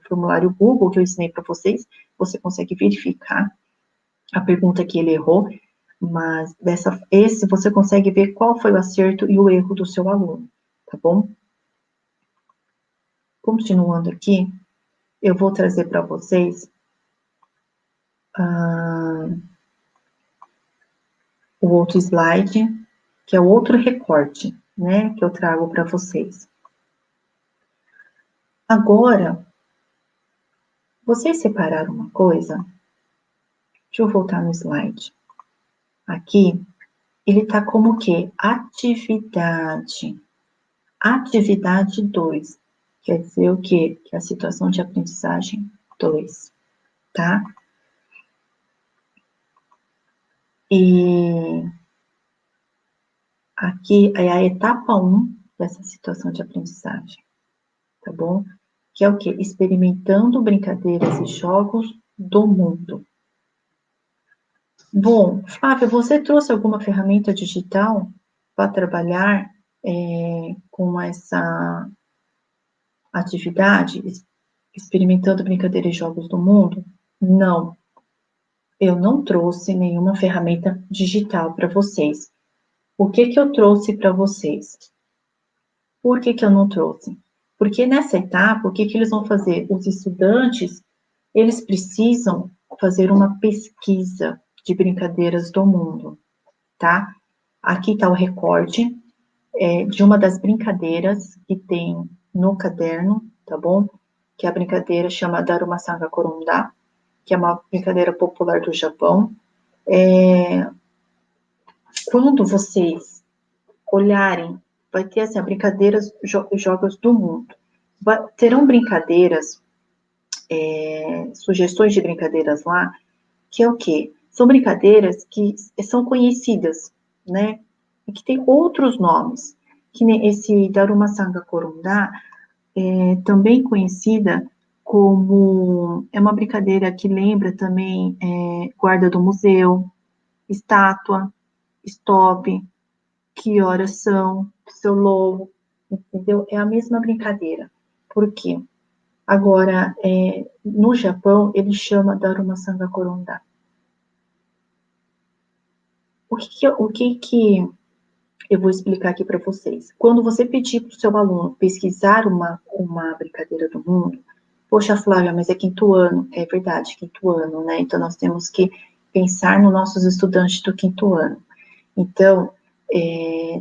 formulário Google que eu ensinei para vocês, você consegue verificar a pergunta que ele errou, mas esse você consegue ver qual foi o acerto e o erro do seu aluno, tá bom? Continuando aqui, eu vou trazer para vocês o outro slide, que é o outro recorte, né, que eu trago para vocês. Agora, vocês separaram uma coisa? Deixa eu voltar no slide. Aqui, ele tá como o quê? Atividade. Atividade 2. Quer dizer o quê? Que é a situação de aprendizagem 2, tá? E aqui é a etapa 1 dessa situação de aprendizagem, tá bom? Que é o quê? Experimentando brincadeiras e jogos do mundo. Bom, Flávia, você trouxe alguma ferramenta digital para trabalhar com essa atividade, experimentando brincadeiras e jogos do mundo? Não, eu não trouxe nenhuma ferramenta digital para vocês. O que eu trouxe para vocês? Por que eu não trouxe? Porque nessa etapa, o que eles vão fazer? Os estudantes, eles precisam fazer uma pesquisa de brincadeiras do mundo, tá? Aqui está o recorte de uma das brincadeiras que tem no caderno, tá bom? Que é a brincadeira chama Darumasanga Korondá, que é uma brincadeira popular do Japão. Quando vocês olharem, vai ter assim, brincadeiras, jogos do mundo. Terão brincadeiras, sugestões de brincadeiras lá, que é o quê? São brincadeiras que são conhecidas, né? E que tem outros nomes. Que nem esse Darumasanga Korondá, também conhecida como... É uma brincadeira que lembra também guarda do museu, estátua, stop, que horas são, seu lobo, entendeu? É a mesma brincadeira. Por quê? Agora, no Japão, ele chama Darumasanga Korondá. O que eu vou explicar aqui para vocês? Quando você pedir para o seu aluno pesquisar uma brincadeira do mundo, poxa, Flávia, mas é quinto ano. É verdade, quinto ano, né? Então, nós temos que pensar nos nossos estudantes do quinto ano. Então,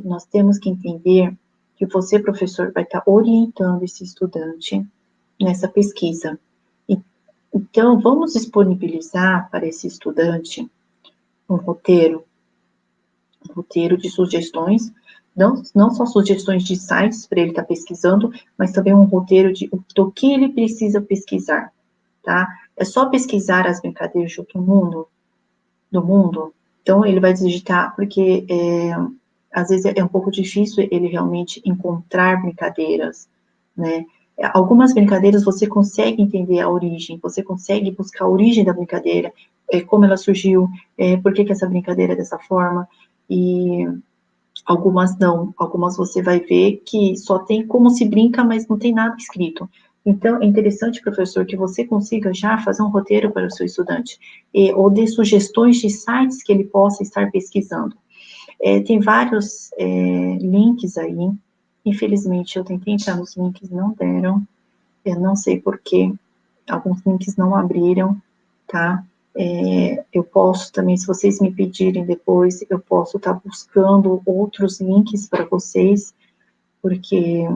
nós temos que entender que você, professor, vai estar orientando esse estudante nessa pesquisa. Então, vamos disponibilizar para esse estudante um roteiro de sugestões, não só sugestões de sites para ele estar pesquisando, mas também um roteiro do que ele precisa pesquisar, tá? É só pesquisar as brincadeiras do mundo, então ele vai digitar, porque às vezes é um pouco difícil ele realmente encontrar brincadeiras, né? Algumas brincadeiras você consegue entender a origem, você consegue buscar a origem da brincadeira, como ela surgiu, por que essa brincadeira é dessa forma, e algumas não, algumas você vai ver que só tem como se brinca, mas não tem nada escrito. Então, é interessante, professor, que você consiga já fazer um roteiro para o seu estudante, ou dê sugestões de sites que ele possa estar pesquisando. Tem vários links aí, infelizmente eu tentei entrar nos links, não deram, eu não sei porquê, alguns links não abriram, tá? Eu posso também, se vocês me pedirem depois, eu posso estar buscando outros links para vocês, porque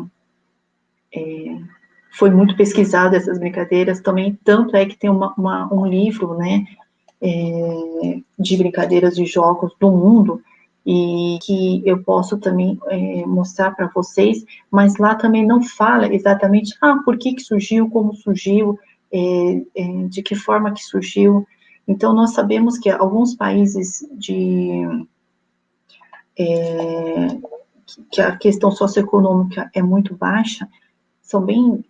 foi muito pesquisado essas brincadeiras também, tanto é que tem um livro, né, de brincadeiras de jogos do mundo, e que eu posso também mostrar para vocês, mas lá também não fala exatamente, por que surgiu, como surgiu, de que forma que surgiu. Então, nós sabemos que alguns países que a questão socioeconômica é muito baixa, são bem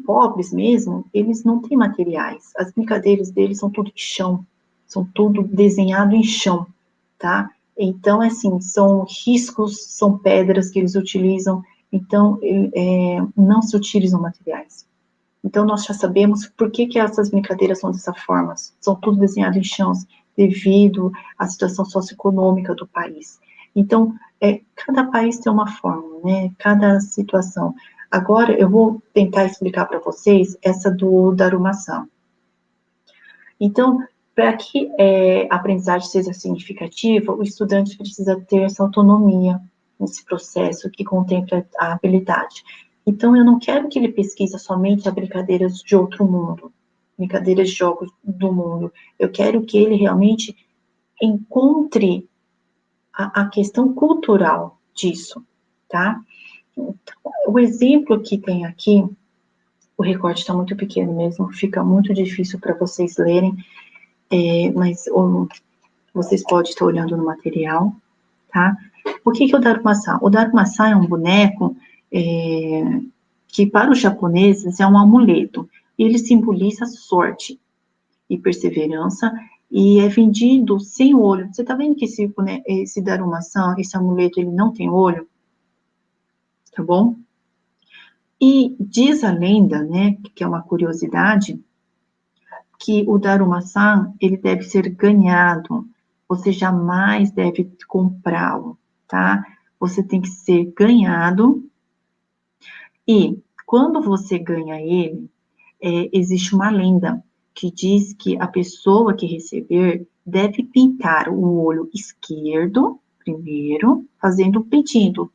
pobres mesmo, eles não têm materiais. As brincadeiras deles são tudo em chão, são tudo desenhado em chão, tá? Então, assim, são riscos, são pedras que eles utilizam, então, não se utilizam materiais. Então, nós já sabemos por que essas brincadeiras são dessa forma, são tudo desenhado em chãos, devido à situação socioeconômica do país. Então, cada país tem uma forma, né? Cada situação. Agora, eu vou tentar explicar para vocês essa do Daruma-san. Então, para que a aprendizagem seja significativa, o estudante precisa ter essa autonomia nesse processo que contempla a habilidade. Então, eu não quero que ele pesquise somente as brincadeiras de outro mundo, brincadeiras de jogos do mundo. Eu quero que ele realmente encontre a questão cultural disso, tá? Então, o exemplo que tem aqui, o recorte está muito pequeno mesmo, fica muito difícil para vocês lerem, mas vocês podem estar olhando no material, tá? O que é o Daruma-san? O Daruma-san é um boneco que para os japoneses é um amuleto. Ele simboliza sorte e perseverança e é vendido sem olho. Você está vendo que esse Daruma-san, esse amuleto, ele não tem olho? Tá bom? E diz a lenda, né, que é uma curiosidade, que o Daruma-san, ele deve ser ganhado. Você jamais deve comprá-lo, tá? Você tem que ser ganhado. E quando você ganha ele, existe uma lenda que diz que a pessoa que receber deve pintar o olho esquerdo primeiro, fazendo um pedido.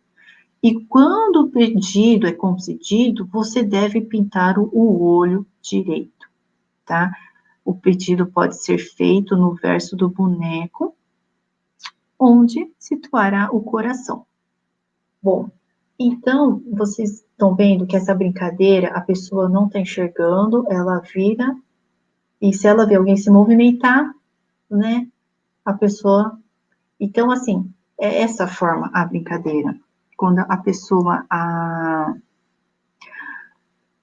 E quando o pedido é concedido, você deve pintar o olho direito, tá? O pedido pode ser feito no verso do boneco, onde situará o coração. Bom, então, vocês estão vendo que essa brincadeira, a pessoa não está enxergando, ela vira, e se ela vê alguém se movimentar, né, a pessoa... Então, assim, é essa forma a brincadeira. Quando a pessoa...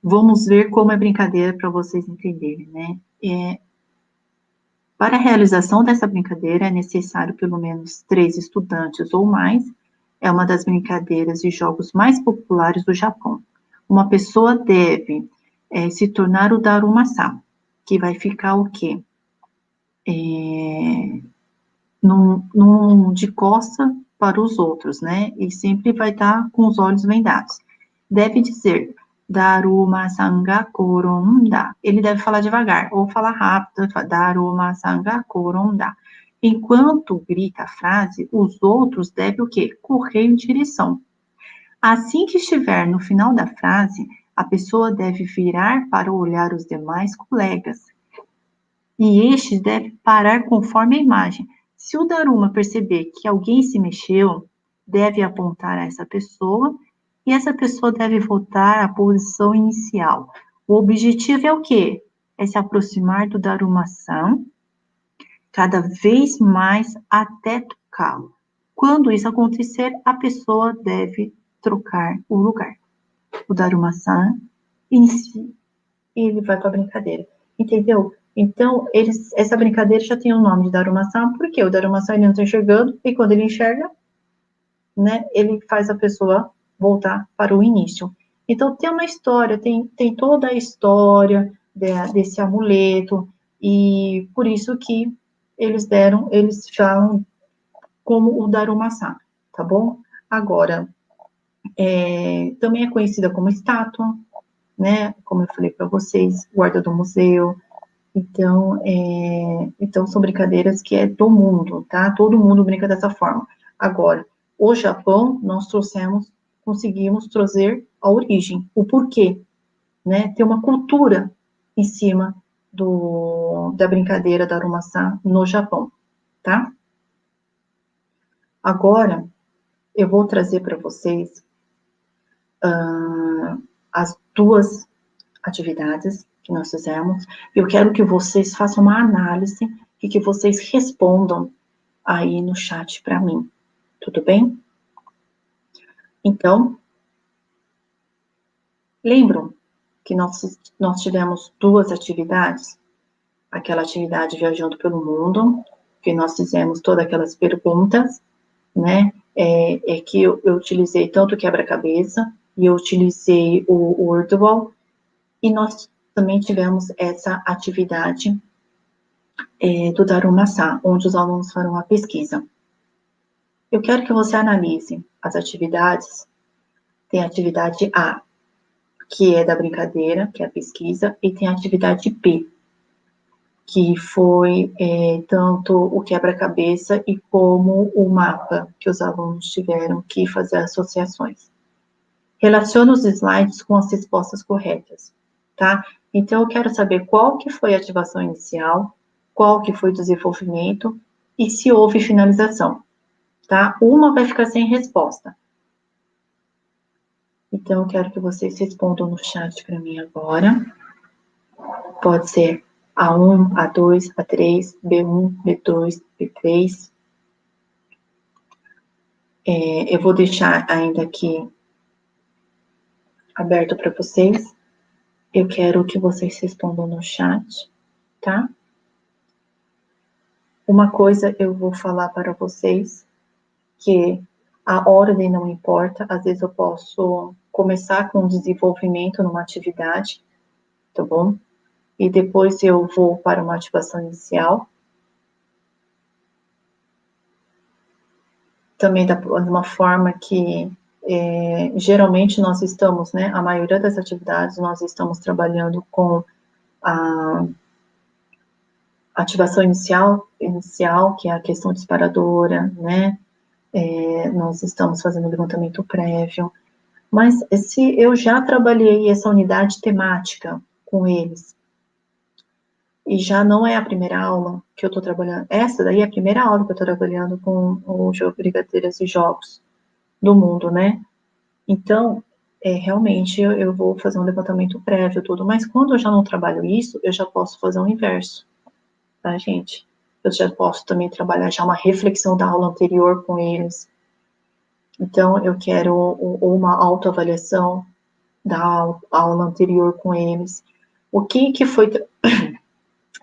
Vamos ver como é brincadeira para vocês entenderem, né? Para a realização dessa brincadeira, é necessário pelo menos 3 estudantes ou mais. É uma das brincadeiras e jogos mais populares do Japão. Uma pessoa deve se tornar o Daruma-san, que vai ficar o quê? De costa para os outros, né? E sempre vai estar com os olhos vendados. Deve dizer Daruma-san ga koronda. Ele deve falar devagar, ou falar rápido, Daruma-san ga koronda. Enquanto grita a frase, os outros devem o quê? Correr em direção. Assim que estiver no final da frase, a pessoa deve virar para olhar os demais colegas. E estes devem parar conforme a imagem. Se o Daruma perceber que alguém se mexeu, deve apontar a essa pessoa e essa pessoa deve voltar à posição inicial. O objetivo é o quê? É se aproximar do Daruma-san cada vez mais até tocá-lo. Quando isso acontecer, a pessoa deve trocar o lugar. O Daruma-san inicia, ele vai para a brincadeira. Entendeu? Então, essa brincadeira já tem o nome de Daruma-san, porque o Daruma-san ele não está enxergando, e quando ele enxerga, né, ele faz a pessoa voltar para o início. Então, tem uma história, tem toda a história desse amuleto, e por isso que eles falam como o Daruma-san, tá bom? Agora, também é conhecida como estátua, né? Como eu falei para vocês, guarda do museu. Então, são brincadeiras que é do mundo, tá? Todo mundo brinca dessa forma. Agora, o Japão, nós conseguimos trazer a origem, o porquê, né? Tem uma cultura em cima da brincadeira da Daruma-san no Japão, tá? Agora, eu vou trazer para vocês as 2 atividades que nós fizemos. Eu quero que vocês façam uma análise e que vocês respondam aí no chat para mim. Tudo bem? Então, lembram que nós tivemos duas atividades? Aquela atividade viajando pelo mundo, que nós fizemos todas aquelas perguntas, né? Que eu utilizei tanto o quebra-cabeça, e eu utilizei o Wordwall, e nós também tivemos essa atividade do Darumassá, onde os alunos farão a pesquisa. Eu quero que você analise as atividades. Tem a atividade A, que é da brincadeira, que é a pesquisa, e tem a atividade B, que foi tanto o quebra-cabeça e como o mapa, que os alunos tiveram que fazer associações. Relaciona os slides com as respostas corretas, tá? Então, eu quero saber qual que foi a ativação inicial, qual que foi o desenvolvimento e se houve finalização, tá? Uma vai ficar sem resposta. Então, eu quero que vocês respondam no chat para mim agora. Pode ser A1, A2, A3, B1, B2, B3. Eu vou deixar ainda aqui aberto para vocês. Eu quero que vocês respondam no chat, tá? Uma coisa eu vou falar para vocês, que a ordem não importa. Às vezes eu posso começar com desenvolvimento numa atividade, tá bom? E depois eu vou para uma ativação inicial. Também de uma forma que geralmente nós estamos, né, a maioria das atividades nós estamos trabalhando com a ativação inicial, que é a questão disparadora, né, nós estamos fazendo levantamento prévio, mas se eu já trabalhei essa unidade temática com eles, e já não é a primeira aula que eu estou trabalhando, essa daí é a primeira aula que eu estou trabalhando com o jogo Brincadeiras e Jogos do Mundo, né? Então, realmente eu vou fazer um levantamento prévio, tudo, mas quando eu já não trabalho isso, eu já posso fazer o inverso, tá, gente? Eu já posso também trabalhar já uma reflexão da aula anterior com eles. Então, eu quero uma autoavaliação da aula anterior com eles. O que foi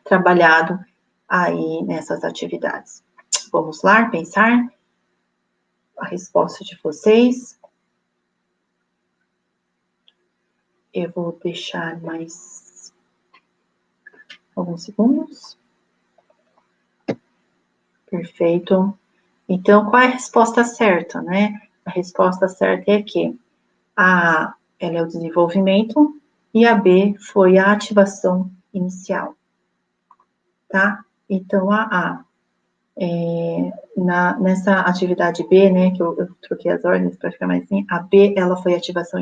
trabalhado aí nessas atividades? Vamos lá, pensar a resposta de vocês. Eu vou deixar mais alguns segundos. Perfeito. Então, qual é a resposta certa, né? A resposta certa é que a A, ela é o desenvolvimento, e a B foi a ativação inicial, tá? Então, a A, nessa atividade B, né, que eu troquei as ordens para ficar mais assim, a B, ela foi a ativação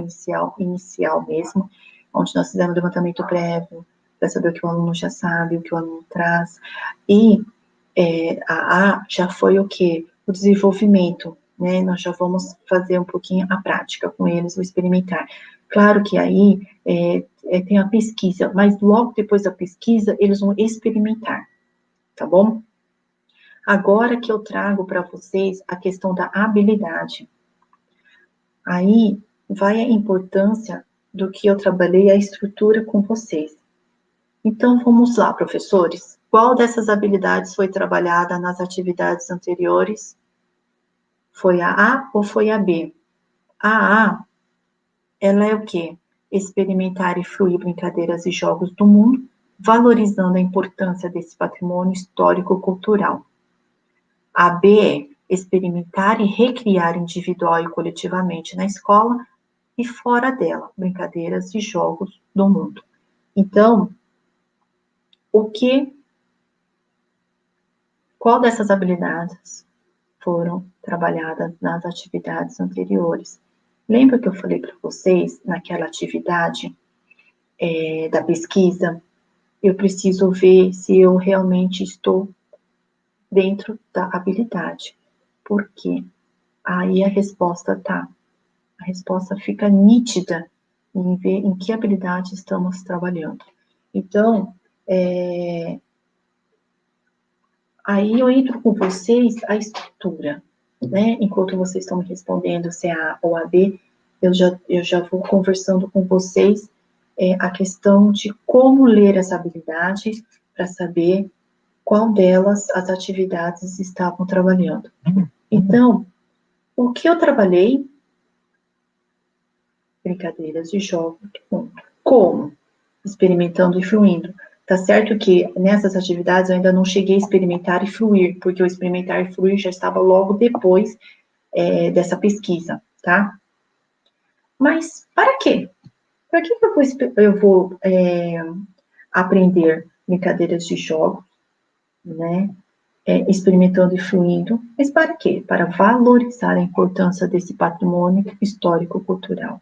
inicial mesmo, onde nós fizemos levantamento prévio, para saber o que o aluno já sabe, o que o aluno traz, e a A já foi o quê? O desenvolvimento, né? Nós já vamos fazer um pouquinho a prática com eles, o experimentar. Claro que aí tem a pesquisa, mas logo depois da pesquisa, eles vão experimentar, tá bom? Agora que eu trago para vocês a questão da habilidade. Aí vai a importância do que eu trabalhei a estrutura com vocês. Então, vamos lá, professores. Qual dessas habilidades foi trabalhada nas atividades anteriores? Foi a A ou foi a B? A A, ela é o quê? Experimentar e fruir brincadeiras e jogos do mundo, valorizando a importância desse patrimônio histórico-cultural. A B é experimentar e recriar individual e coletivamente na escola e fora dela, brincadeiras e jogos do mundo. Então, qual dessas habilidades foram trabalhadas nas atividades anteriores? Lembra que eu falei para vocês, naquela atividade da pesquisa, eu preciso ver se eu realmente estou dentro da habilidade. Por quê? Aí a resposta fica nítida em ver em que habilidade estamos trabalhando. Então, aí eu entro com vocês a estrutura. né? Enquanto vocês estão me respondendo se é A ou a B, eu já vou conversando com vocês a questão de como ler essa habilidade para saber qual delas as atividades estavam trabalhando. Então, o que eu trabalhei? Brincadeiras de jogos. Como? Experimentando e fluindo. Tá certo que nessas atividades eu ainda não cheguei a experimentar e fluir, porque o experimentar e fluir já estava logo depois dessa pesquisa, tá? Mas para quê? Para que eu vou aprender brincadeiras de jogos, né? Experimentando e fluindo, mas para quê? Para valorizar a importância desse patrimônio histórico-cultural.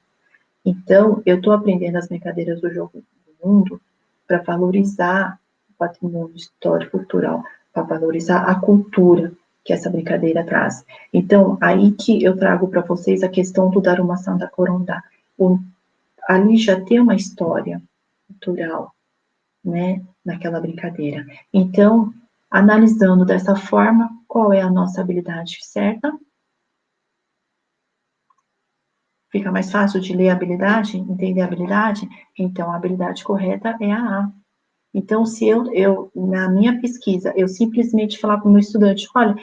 Então, eu estou aprendendo as brincadeiras do jogo do mundo para valorizar o patrimônio histórico-cultural, para valorizar a cultura que essa brincadeira traz. Então, aí que eu trago para vocês a questão do Darumação da Corondá. Ali já tem uma história cultural, né, naquela brincadeira. Então, analisando dessa forma, qual é a nossa habilidade certa? Fica mais fácil de ler a habilidade, entender a habilidade? Então, a habilidade correta é a A. Então, se eu na minha pesquisa, eu simplesmente falar para o meu estudante, olha,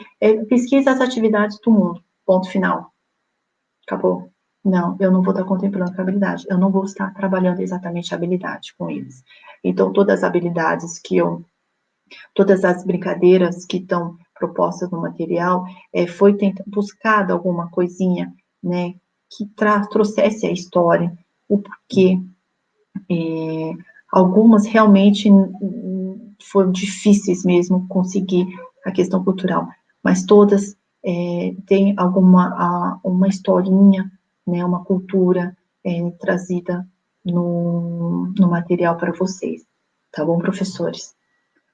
pesquisa as atividades do mundo, ponto final. Acabou. Não, eu não vou estar contemplando com a habilidade, eu não vou estar trabalhando exatamente a habilidade com eles. Então, todas as habilidades todas as brincadeiras que estão propostas no material, foi buscada alguma coisinha, né, que trouxesse a história, o porquê. Algumas realmente foram difíceis mesmo conseguir a questão cultural, mas todas têm uma historinha, né, uma cultura trazida no material para vocês. Tá bom, professores?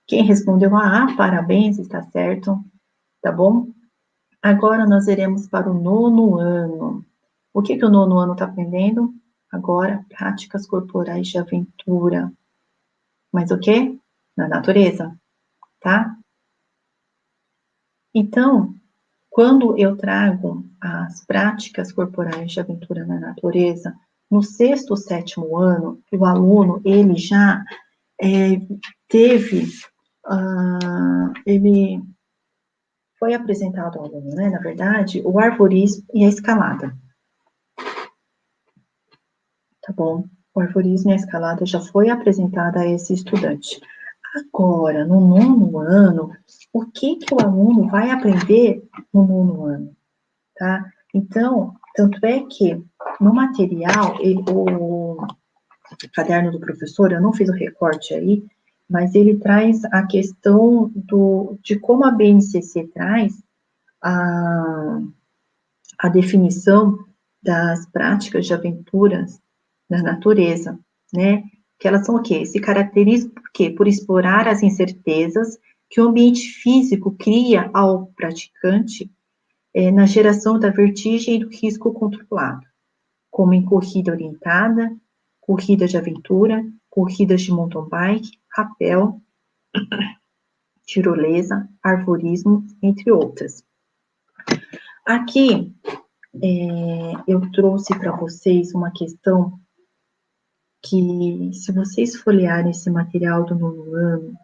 Quem respondeu a A, parabéns, está certo, tá bom? Agora nós iremos para o 9º ano. O que o 9º ano está aprendendo? Agora, práticas corporais de aventura. Mas o quê? Na natureza, tá? Então, quando eu trago as práticas corporais de aventura na natureza, no 6º, 7º ano, o aluno, ele já teve, ele foi apresentado ao aluno, né, na verdade, o arvorismo e a escalada. Tá bom? O arvorismo e a escalada já foi apresentada a esse estudante. Agora, no 9º ano, o que o aluno vai aprender no 9º ano? Tá? Então, tanto é que no material, o caderno do professor, eu não fiz o recorte aí, mas ele traz a questão de como a BNCC traz a definição das práticas de aventuras na natureza, né? Que elas são o quê? Se caracterizam por quê? Por explorar as incertezas que o ambiente físico cria ao praticante na geração da vertigem e do risco controlado, como em corrida orientada, corrida de aventura, corridas de mountain bike, rapel, tirolesa, arvorismo, entre outras. Aqui, eu trouxe para vocês uma questão que, se vocês folhearem esse material do 9º ano,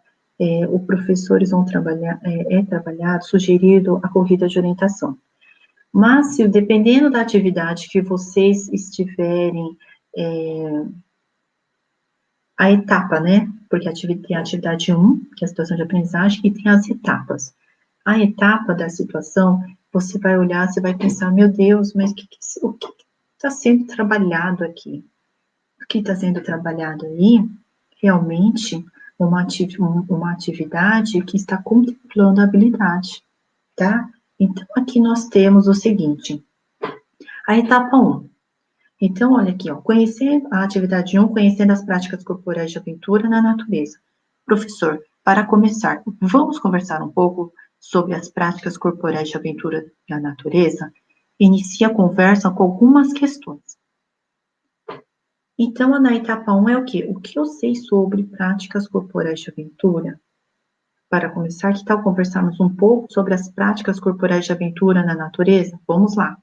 os professores vão trabalhar, trabalhado, sugerido a corrida de orientação. Mas, se dependendo da atividade que vocês estiverem, a etapa, né? Porque tem a atividade 1, que é a situação de aprendizagem, e tem as etapas. A etapa da situação, você vai olhar, você vai pensar, meu Deus, mas o que está sendo trabalhado aqui? O que está sendo trabalhado aí, realmente, uma atividade que está contemplando a habilidade, tá? Então, aqui nós temos o seguinte, a etapa 1. Então, olha aqui, ó, conhecer a atividade 1, conhecendo as práticas corporais de aventura na natureza. Professor, para começar, vamos conversar um pouco sobre as práticas corporais de aventura na natureza? Inicia a conversa com algumas questões. Então, na etapa 1 é o quê? O que eu sei sobre práticas corporais de aventura? para começar, que tal conversarmos um pouco sobre as práticas corporais de aventura na natureza? Vamos lá.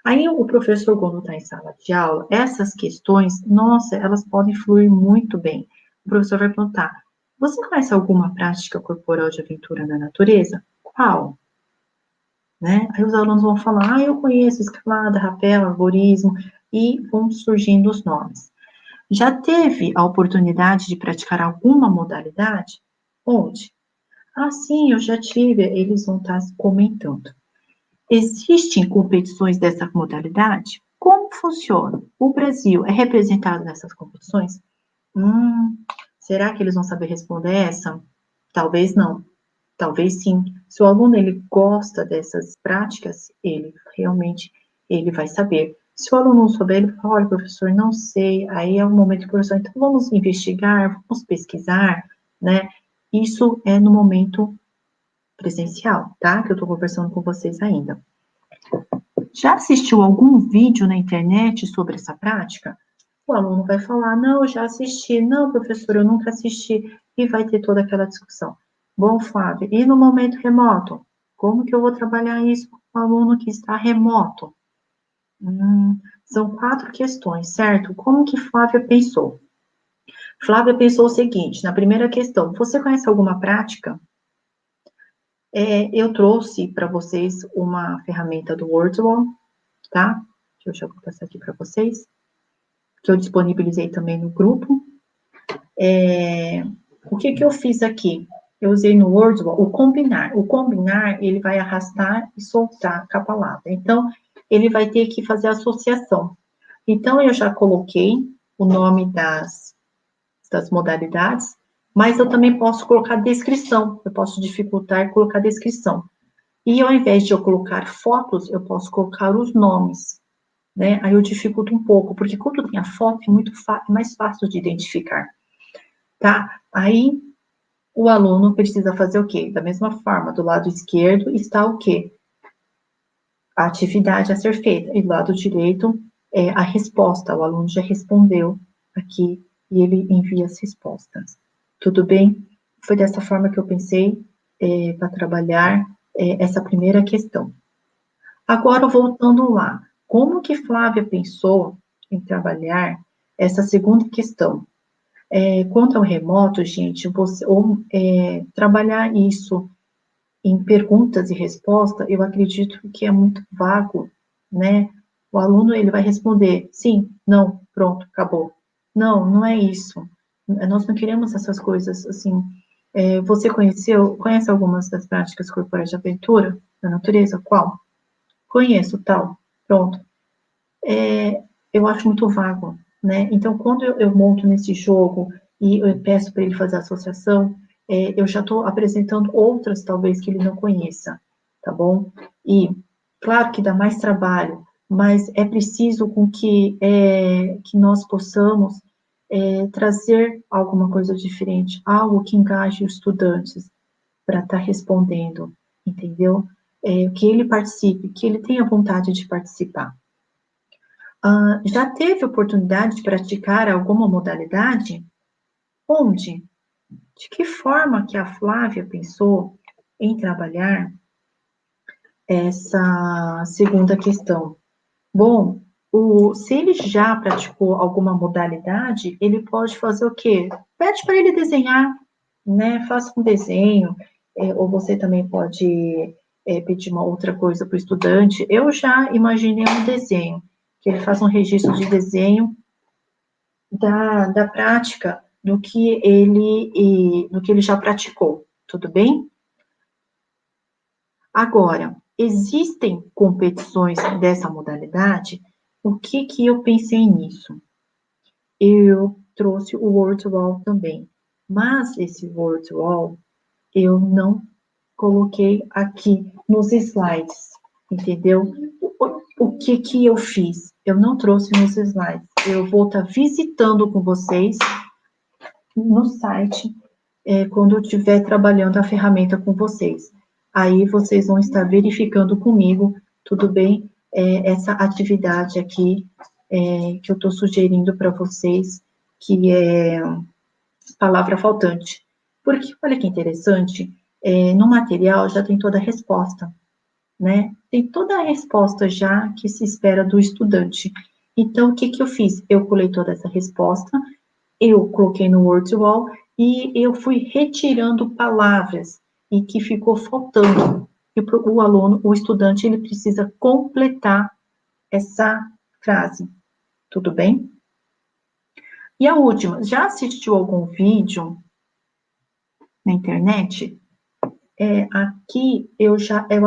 Aí o professor, quando está em sala de aula, essas questões, nossa, elas podem fluir muito bem. O professor vai perguntar, você conhece alguma prática corporal de aventura na natureza? Qual? Né? Aí os alunos vão falar, eu conheço escalada, rapel, arborismo, e vão surgindo os nomes. Já teve a oportunidade de praticar alguma modalidade? Onde? Ah, sim, eu já tive. Eles vão estar comentando. Existem competições dessa modalidade? Como funciona? O Brasil é representado nessas competições? Será que eles vão saber responder essa? Talvez não. Talvez sim. Se o aluno ele gosta dessas práticas, ele realmente ele vai saber. Se o aluno não souber, ele fala, olha, professor, não sei. Aí é o momento que o professor, então vamos investigar, vamos pesquisar, né? Isso é no momento presencial, tá? Que eu estou conversando com vocês ainda. Já assistiu algum vídeo na internet sobre essa prática? O aluno vai falar, não, já assisti. Não, professor, eu nunca assisti. E vai ter toda aquela discussão. Bom, Flávia, e no momento remoto? Como que eu vou trabalhar isso com o aluno que está remoto? São 4 questões, certo? Como que Flávia pensou? Flávia pensou o seguinte, na primeira questão, você conhece alguma prática? Eu trouxe para vocês uma ferramenta do Wordwall, tá? Deixa eu passar aqui para vocês, que eu disponibilizei também no grupo. O que eu fiz aqui? Eu usei no Wordwall o combinar. O combinar, ele vai arrastar e soltar com a palavra. Então, ele vai ter que fazer associação. Então, eu já coloquei o nome das modalidades, mas eu também posso colocar descrição. Eu posso dificultar e colocar descrição. E ao invés de eu colocar fotos, eu posso colocar os nomes, né? Aí eu dificulto um pouco, porque quando tem a foto é muito mais fácil de identificar, tá? Aí o aluno precisa fazer o quê? Da mesma forma, do lado esquerdo está o quê? A atividade a ser feita. E do lado direito é a resposta. O aluno já respondeu aqui e ele envia as respostas. Tudo bem? Foi dessa forma que eu pensei para trabalhar essa primeira questão. Agora, voltando lá, como que Flávia pensou em trabalhar essa segunda questão? Quanto ao remoto, gente, trabalhar isso em perguntas e respostas, eu acredito que é muito vago, né? O aluno, ele vai responder sim, não, pronto, acabou. Não, não é isso. Nós não queremos essas coisas, assim. Você conhece algumas das práticas corporais de aventura da natureza? Qual? Conheço, tal. Pronto. Eu acho muito vago, né? Então, quando eu monto nesse jogo e eu peço para ele fazer a associação, eu já estou apresentando outras, talvez, que ele não conheça, tá bom? E, claro que dá mais trabalho, mas é preciso com que nós possamos trazer alguma coisa diferente, algo que engaje os estudantes para estar respondendo, entendeu? Que ele participe, que ele tenha vontade de participar. Já teve oportunidade de praticar alguma modalidade? Onde? De que forma que a Flávia pensou em trabalhar essa segunda questão? Bom, se ele já praticou alguma modalidade, ele pode fazer o quê? Pede para ele desenhar, né? Faça um desenho, ou você também pode pedir uma outra coisa para o estudante. Eu já imaginei um desenho, que ele faça um registro de desenho da prática do que ele já praticou, tudo bem? Agora, existem competições dessa modalidade? O que eu pensei nisso? Eu trouxe o Word Wall também, mas esse Word Wall eu não coloquei aqui nos slides, entendeu? O que eu fiz? Eu não trouxe nos slides. Eu vou estar visitando com vocês no site quando eu estiver trabalhando a ferramenta com vocês. Aí vocês vão estar verificando comigo, tudo bem? Essa atividade aqui que eu estou sugerindo para vocês, que é palavra faltante. Porque, olha que interessante, no material já tem toda a resposta, né? Tem toda a resposta já que se espera do estudante. Então, o que que eu fiz? Eu colei toda essa resposta, eu coloquei no Wordwall e eu fui retirando palavras e que ficou faltando. E o aluno, o estudante, ele precisa completar essa frase. Tudo bem? E a última, já assistiu algum vídeo na internet? Aqui eu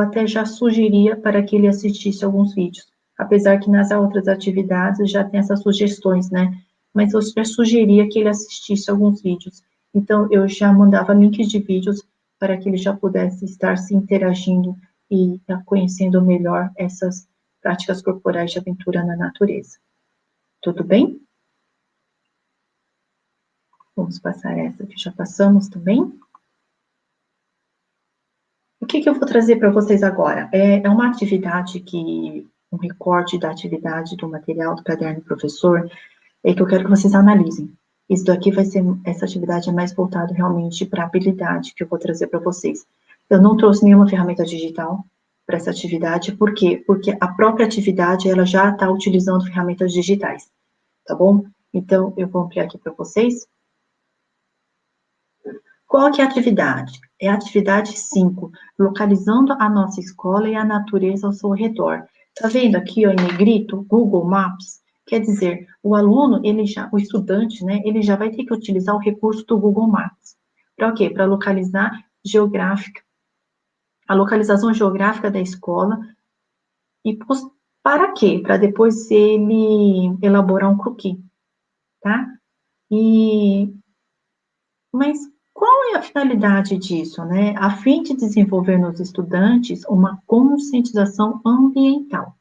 até já sugeria para que ele assistisse alguns vídeos, apesar que nas outras atividades já tem essas sugestões, né? Mas eu já sugeria que ele assistisse alguns vídeos. Então, eu já mandava links de vídeos para que ele já pudesse estar se interagindo e conhecendo melhor essas práticas corporais de aventura na natureza. Tudo bem? Vamos passar essa que já passamos também. O que eu vou trazer para vocês agora? É uma atividade um recorte da atividade do material do caderno do professor, que eu quero que vocês analisem. Isso daqui essa atividade é mais voltada realmente para a habilidade que eu vou trazer para vocês. Eu não trouxe nenhuma ferramenta digital para essa atividade, por quê? Porque a própria atividade, ela já está utilizando ferramentas digitais, tá bom? Então, eu vou ampliar aqui para vocês. Qual que é a atividade? É a atividade 5, localizando a nossa escola e a natureza ao seu redor. Tá vendo aqui, ó, em negrito, Google Maps? Quer dizer, o aluno, o estudante, né, ele já vai ter que utilizar o recurso do Google Maps. Para o quê? Para localizar a localização geográfica da escola e para quê? Para depois ele elaborar um croquis, tá? Mas qual é a finalidade disso, né? A fim de desenvolver nos estudantes uma conscientização ambiental,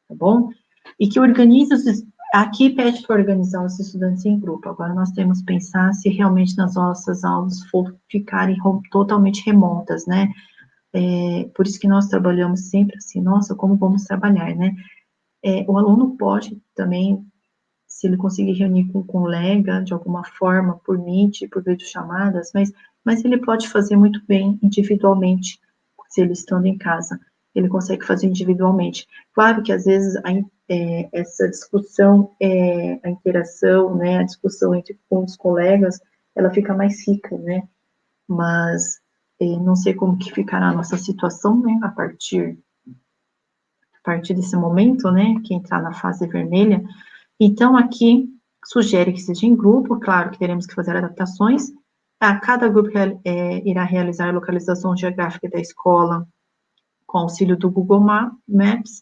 tá bom? E que aqui pede para organizar os estudantes em grupo. Agora nós temos que pensar se realmente nas nossas aulas ficarem totalmente remotas, né? Por isso que nós trabalhamos sempre assim, nossa, como vamos trabalhar, né? O aluno pode também, se ele conseguir reunir com um colega de alguma forma, por Meet, por videochamadas, mas ele pode fazer muito bem individualmente, se ele estando em casa, ele consegue fazer individualmente. Claro que às vezes essa discussão, a interação, né, a discussão com os colegas, ela fica mais rica, né, mas não sei como que ficará a nossa situação, né, a partir desse momento, né, que entrar na fase vermelha. Então, aqui, sugere que seja em grupo, claro que teremos que fazer adaptações. Cada grupo irá realizar a localização geográfica da escola com auxílio do Google Maps,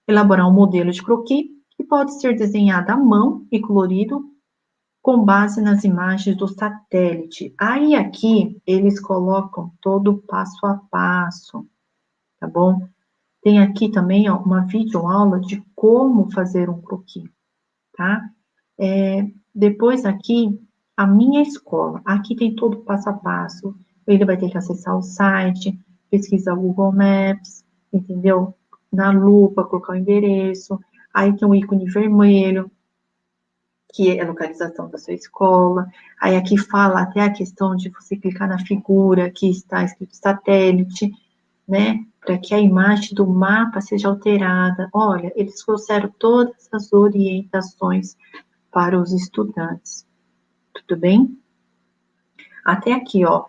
elaborar um modelo de croquis, que pode ser desenhado à mão e colorido com base nas imagens do satélite. Aí, aqui, eles colocam todo o passo a passo, tá bom? Tem aqui também, ó, uma videoaula de como fazer um croquis, tá? Depois aqui, a minha escola. Aqui tem todo o passo a passo. Ele vai ter que acessar o site, pesquisar o Google Maps, entendeu? Na lupa, colocar o endereço. Aí tem um ícone vermelho, que é a localização da sua escola. Aí aqui fala até a questão de você clicar na figura que está escrito satélite, né? Para que a imagem do mapa seja alterada. Olha, eles trouxeram todas as orientações para os estudantes. Tudo bem? Até aqui, ó,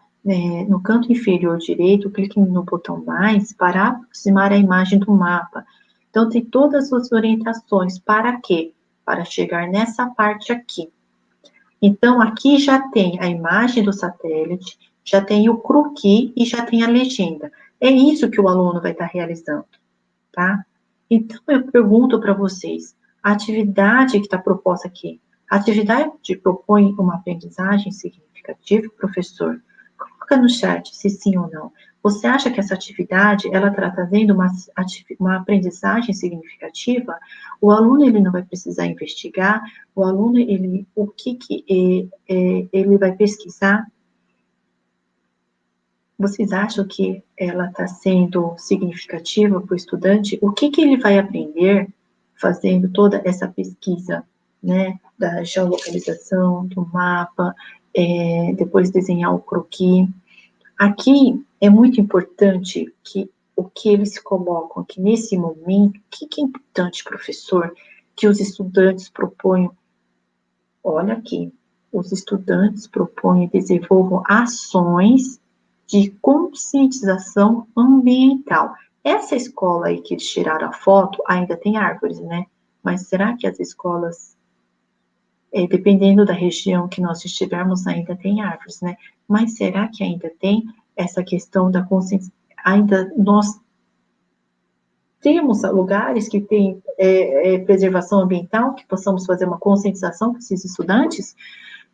no canto inferior direito, clique no botão mais para aproximar a imagem do mapa. Então, tem todas as orientações. Para quê? Para chegar nessa parte aqui. Então, aqui já tem a imagem do satélite, já tem o croquis e já tem a legenda. É isso que o aluno vai estar realizando, tá? Então, eu pergunto para vocês, a atividade que está proposta aqui, a atividade propõe uma aprendizagem significativa, professor? Coloca no chat se sim ou não. Você acha que essa atividade, ela está trazendo uma aprendizagem significativa? O aluno, ele não vai precisar investigar, o aluno, o que ele vai pesquisar? Vocês acham que ela está sendo significativa para o estudante? O que ele vai aprender fazendo toda essa pesquisa, né, da geolocalização, do mapa? depois desenhar o croquis. Aqui é muito importante que o que eles colocam aqui nesse momento, o que é importante, professor, que os estudantes proponham. Olha aqui, os estudantes propõem e desenvolvam ações de conscientização ambiental. Essa escola aí que eles tiraram a foto ainda tem árvores, né? Mas será que as escolas, dependendo da região que nós estivermos, ainda tem árvores, né? Mas será que ainda tem essa questão da consciência? Ainda nós temos lugares que tem preservação ambiental, que possamos fazer uma conscientização com esses estudantes,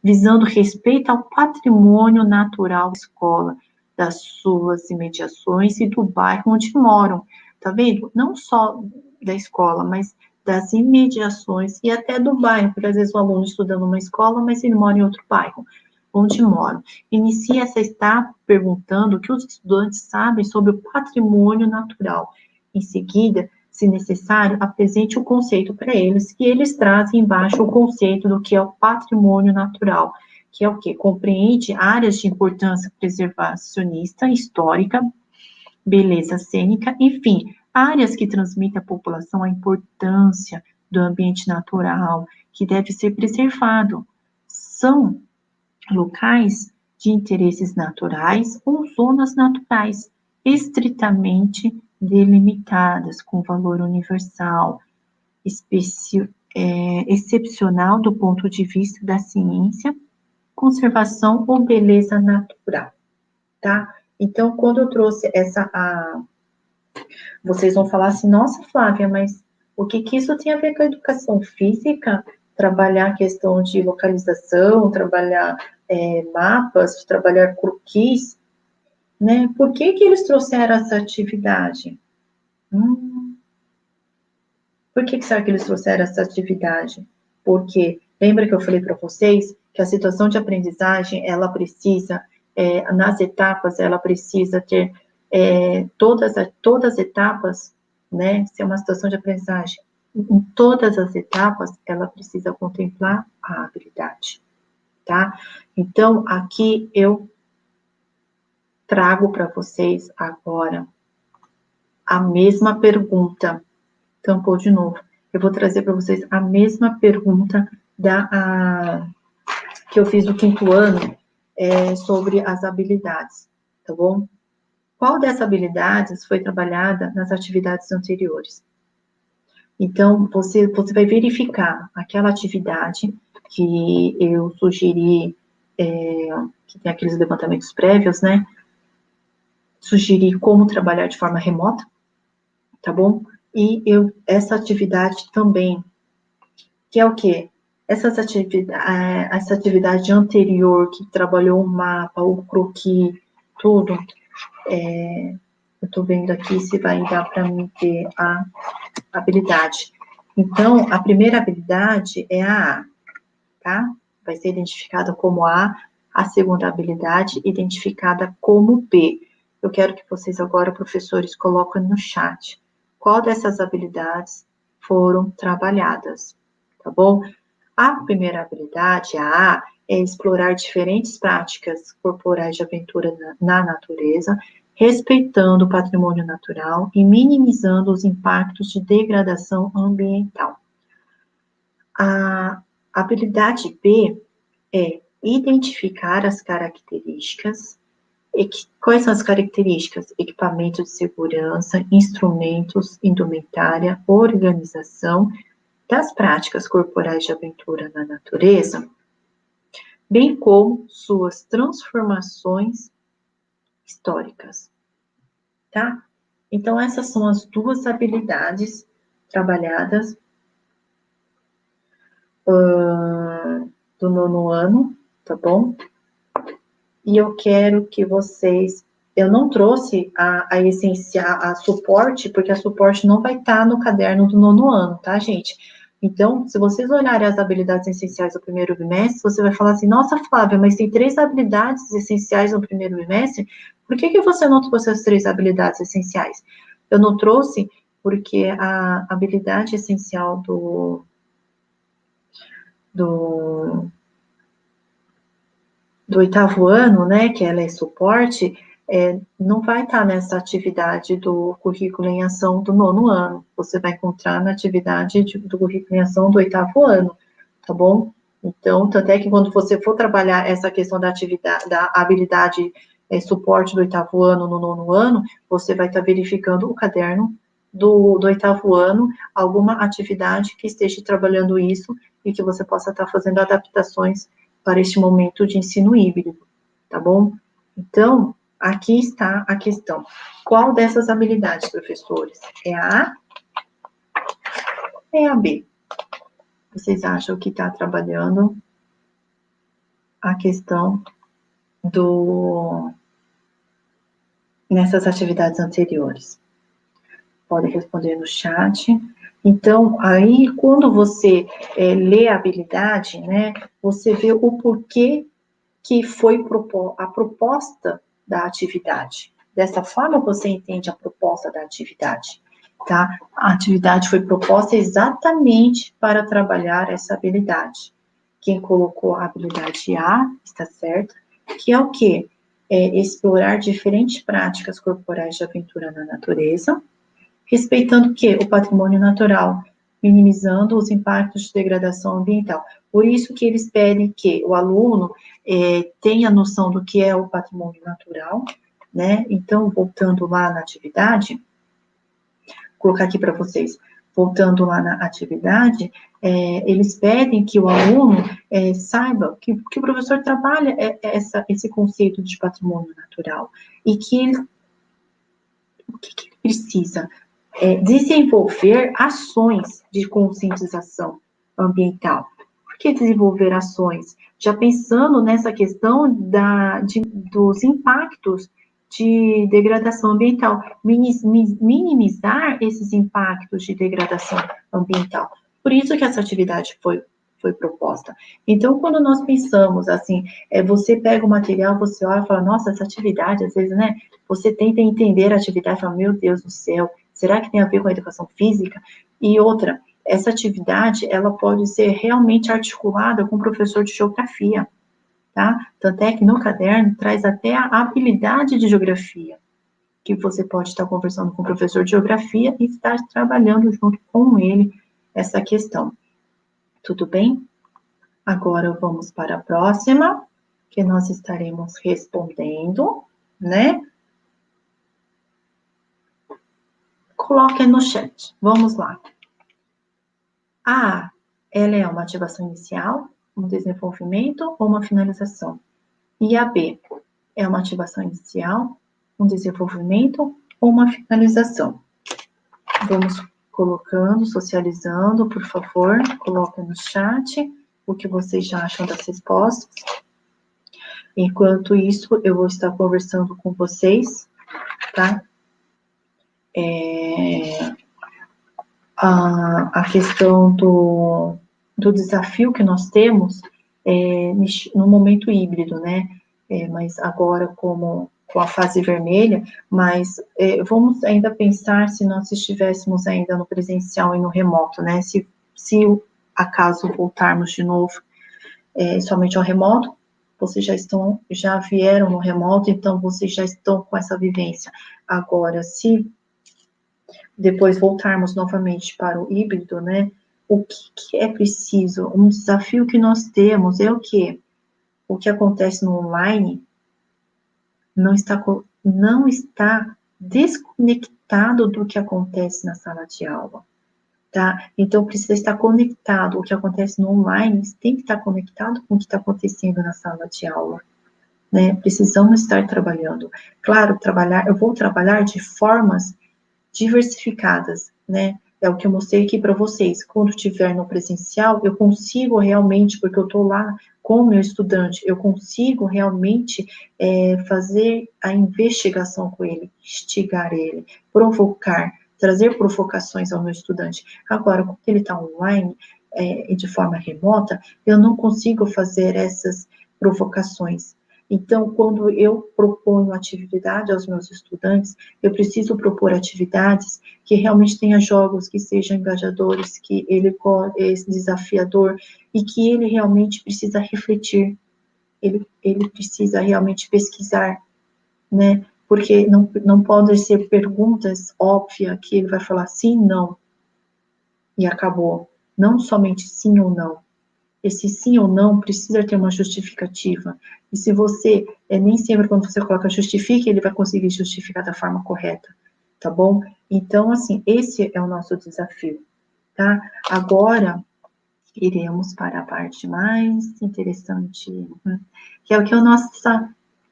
visando respeito ao patrimônio natural da escola, das suas imediações e do bairro onde moram. Tá vendo? Não só da escola, mas das imediações e até do bairro, porque às vezes o aluno estuda numa escola, mas ele mora em outro bairro, onde moram. Inicia essa etapa perguntando o que os estudantes sabem sobre o patrimônio natural. Em seguida, se necessário, apresente o conceito para eles e eles trazem embaixo o conceito do que é o patrimônio natural, que é o que? Compreende áreas de importância preservacionista, histórica, beleza cênica, enfim, áreas que transmitem à população a importância do ambiente natural, que deve ser preservado. São locais de interesses naturais ou zonas naturais estritamente delimitadas, com valor universal, excepcional do ponto de vista da ciência, conservação ou beleza natural, tá? Então, quando eu trouxe vocês vão falar assim, nossa, Flávia, mas o que isso tem a ver com a educação física? Trabalhar a questão de localização, trabalhar mapas, trabalhar croquis, né? Por que eles trouxeram essa atividade? Por que será que eles trouxeram essa atividade? Porque, lembra que eu falei para vocês que a situação de aprendizagem, ela precisa, nas etapas, ela precisa ter todas as etapas, né? Se é uma situação de aprendizagem, em todas as etapas, ela precisa contemplar a habilidade, tá? Então, aqui eu trago para vocês agora a mesma pergunta. Tampou de novo. Eu vou trazer para vocês a mesma pergunta que eu fiz no 5º ano sobre as habilidades, tá bom? Qual dessas habilidades foi trabalhada nas atividades anteriores? Então, você vai verificar aquela atividade que eu sugeri, que tem aqueles levantamentos prévios, né? Sugeri como trabalhar de forma remota, tá bom? E essa atividade também, que é o quê? Essa atividade anterior, que trabalhou o mapa, o croquis, tudo, eu tô vendo aqui se vai dar para mim ter a habilidade. Então, a primeira habilidade é a A, tá? Vai ser identificada como a segunda habilidade identificada como B. Eu quero que vocês agora, professores, coloquem no chat qual dessas habilidades foram trabalhadas, tá bom? A primeira habilidade, a A, é explorar diferentes práticas corporais de aventura na natureza, respeitando o patrimônio natural e minimizando os impactos de degradação ambiental. A habilidade B é identificar as características. Quais são as características? Equipamento de segurança, instrumentos, indumentária, organização das práticas corporais de aventura na natureza, bem como suas transformações históricas, tá? Então, essas são as duas habilidades trabalhadas do 9º ano, tá bom? E eu quero que vocês... Eu não trouxe a essencial, a suporte, porque a suporte não vai estar no caderno do 9º ano, tá, gente? Então, se vocês olharem as habilidades essenciais do primeiro bimestre, você vai falar assim, nossa, Flávia, mas tem 3 habilidades essenciais no primeiro bimestre, por que você não trouxe as 3 habilidades essenciais? Eu não trouxe porque a habilidade essencial do do 8º ano, né, que ela é suporte, não vai estar nessa atividade do currículo em ação do 9º ano. Você vai encontrar na atividade do currículo em ação do 8º ano, tá bom? Então, tanto é que quando você for trabalhar essa questão da atividade, da habilidade suporte do 8º ano no 9º ano, você vai estar verificando o caderno do 8º ano, alguma atividade que esteja trabalhando isso e que você possa estar fazendo adaptações para este momento de ensino híbrido, tá bom? Então, aqui está a questão. Qual dessas habilidades, professores? É a A? É a B? Vocês acham que está trabalhando a questão nessas atividades anteriores? Podem responder no chat. Então, aí, quando você lê a habilidade, né, você vê o porquê que foi a proposta da atividade. Dessa forma, você entende a proposta da atividade, tá? A atividade foi proposta exatamente para trabalhar essa habilidade. Quem colocou a habilidade A, está certo, que é o quê? É explorar diferentes práticas corporais de aventura na natureza, respeitando o quê? O patrimônio natural, minimizando os impactos de degradação ambiental. Por isso que eles pedem que o aluno tenha noção do que é o patrimônio natural, né? Então, voltando lá na atividade, vou colocar aqui para vocês, voltando lá na atividade, eles pedem que o aluno saiba que o professor trabalha esse conceito de patrimônio natural e que o que ele precisa? Desenvolver ações de conscientização ambiental. Por que desenvolver ações? Já pensando nessa questão dos impactos de degradação ambiental, minimizar esses impactos de degradação ambiental. Por isso que essa atividade foi proposta. Então, quando nós pensamos assim, você pega o material, você olha e fala, nossa, essa atividade, às vezes, né, você tenta entender a atividade e fala, meu Deus do céu, será que tem a ver com a educação física? E outra, essa atividade, ela pode ser realmente articulada com o professor de geografia, tá? Tanto é que no caderno traz até a habilidade de geografia, que você pode estar conversando com o professor de geografia e estar trabalhando junto com ele essa questão. Tudo bem? Agora vamos para a próxima, que nós estaremos respondendo, né? Coloquem no chat. Vamos lá. A, ela é uma ativação inicial, um desenvolvimento ou uma finalização. E a B, é uma ativação inicial, um desenvolvimento ou uma finalização. Vamos colocando, socializando, por favor, coloquem no chat o que vocês já acham das respostas. Enquanto isso, eu vou estar conversando com vocês, tá? A questão do desafio que nós temos no momento híbrido, né? Mas agora com a fase vermelha, mas vamos ainda pensar se nós estivéssemos ainda no presencial e no remoto, né? Se acaso voltarmos de novo somente ao remoto, vocês já vieram no remoto, então vocês já estão com essa vivência. Agora, se depois voltarmos novamente para o híbrido, né? O que é preciso? Um desafio que nós temos é o quê? O que acontece no online não está desconectado do que acontece na sala de aula, tá? Então, precisa estar conectado. O que acontece no online tem que estar conectado com o que está acontecendo na sala de aula, né? Precisamos estar trabalhando. Claro, eu vou trabalhar de formas diversificadas, né? É o que eu mostrei aqui para vocês. Quando estiver no presencial, eu consigo realmente, porque eu estou lá com o meu estudante, eu consigo realmente fazer a investigação com ele, instigar ele, provocar, trazer provocações ao meu estudante. Agora, quando ele está online e de forma remota, eu não consigo fazer essas provocações. Então, quando eu proponho atividade aos meus estudantes, eu preciso propor atividades que realmente tenham jogos que sejam engajadores, que ele é desafiador e que ele realmente precisa refletir. ele precisa realmente pesquisar, né? Porque não podem ser perguntas óbvias que ele vai falar sim, não, e acabou. Não somente sim ou não. Esse sim ou não precisa ter uma justificativa. E se você, nem sempre quando você coloca justifique, ele vai conseguir justificar da forma correta, tá bom? Então, assim, esse é o nosso desafio, tá? Agora, iremos para a parte mais interessante, que é o que o nosso...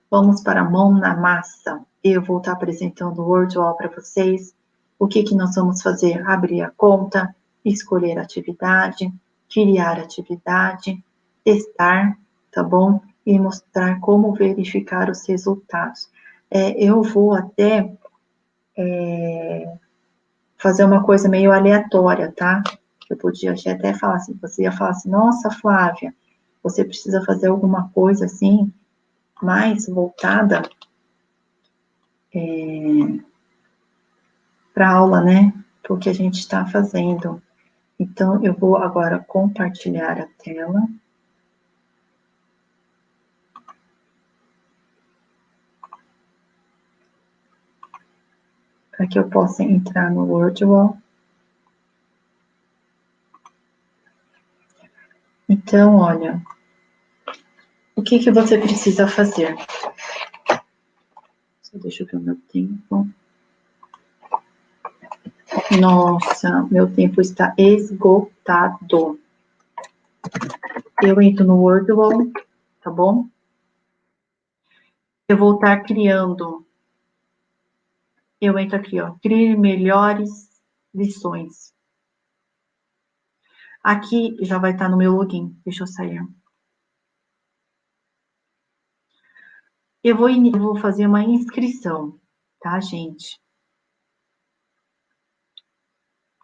Vamos para a mão na massa. Eu vou estar apresentando o Wordwall para vocês. O que nós vamos fazer? Abrir a conta, escolher a atividade, criar a atividade, testar, tá bom? E mostrar como verificar os resultados. Eu vou até fazer uma coisa meio aleatória, tá? Eu podia até falar assim, você ia falar assim, nossa, Flávia, você precisa fazer alguma coisa assim, mais voltada para a aula, né? Para o que a gente está fazendo. Então, eu vou agora compartilhar a tela. Para que eu possa entrar no Wordwall. Então, olha, o que você precisa fazer? Só deixa eu ver o meu tempo. Nossa, meu tempo está esgotado. Eu entro no Wordwall, tá bom? Eu vou estar criando. Eu entro aqui, ó, criar melhores lições. Aqui já vai estar no meu login. Deixa eu sair. Eu vou fazer uma inscrição, tá, gente?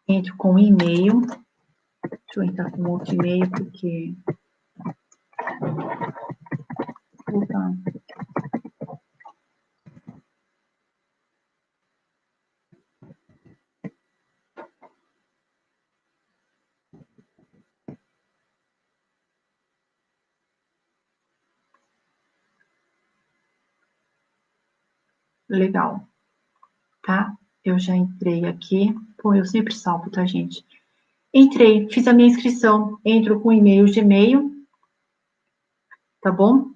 Entro com e-mail. Deixa eu entrar com outro e-mail, porque... Opa. Legal, tá? Eu já entrei aqui. Pô, eu sempre salvo, tá, gente? Entrei, fiz a minha inscrição. Entro com e-mail Gmail, tá bom?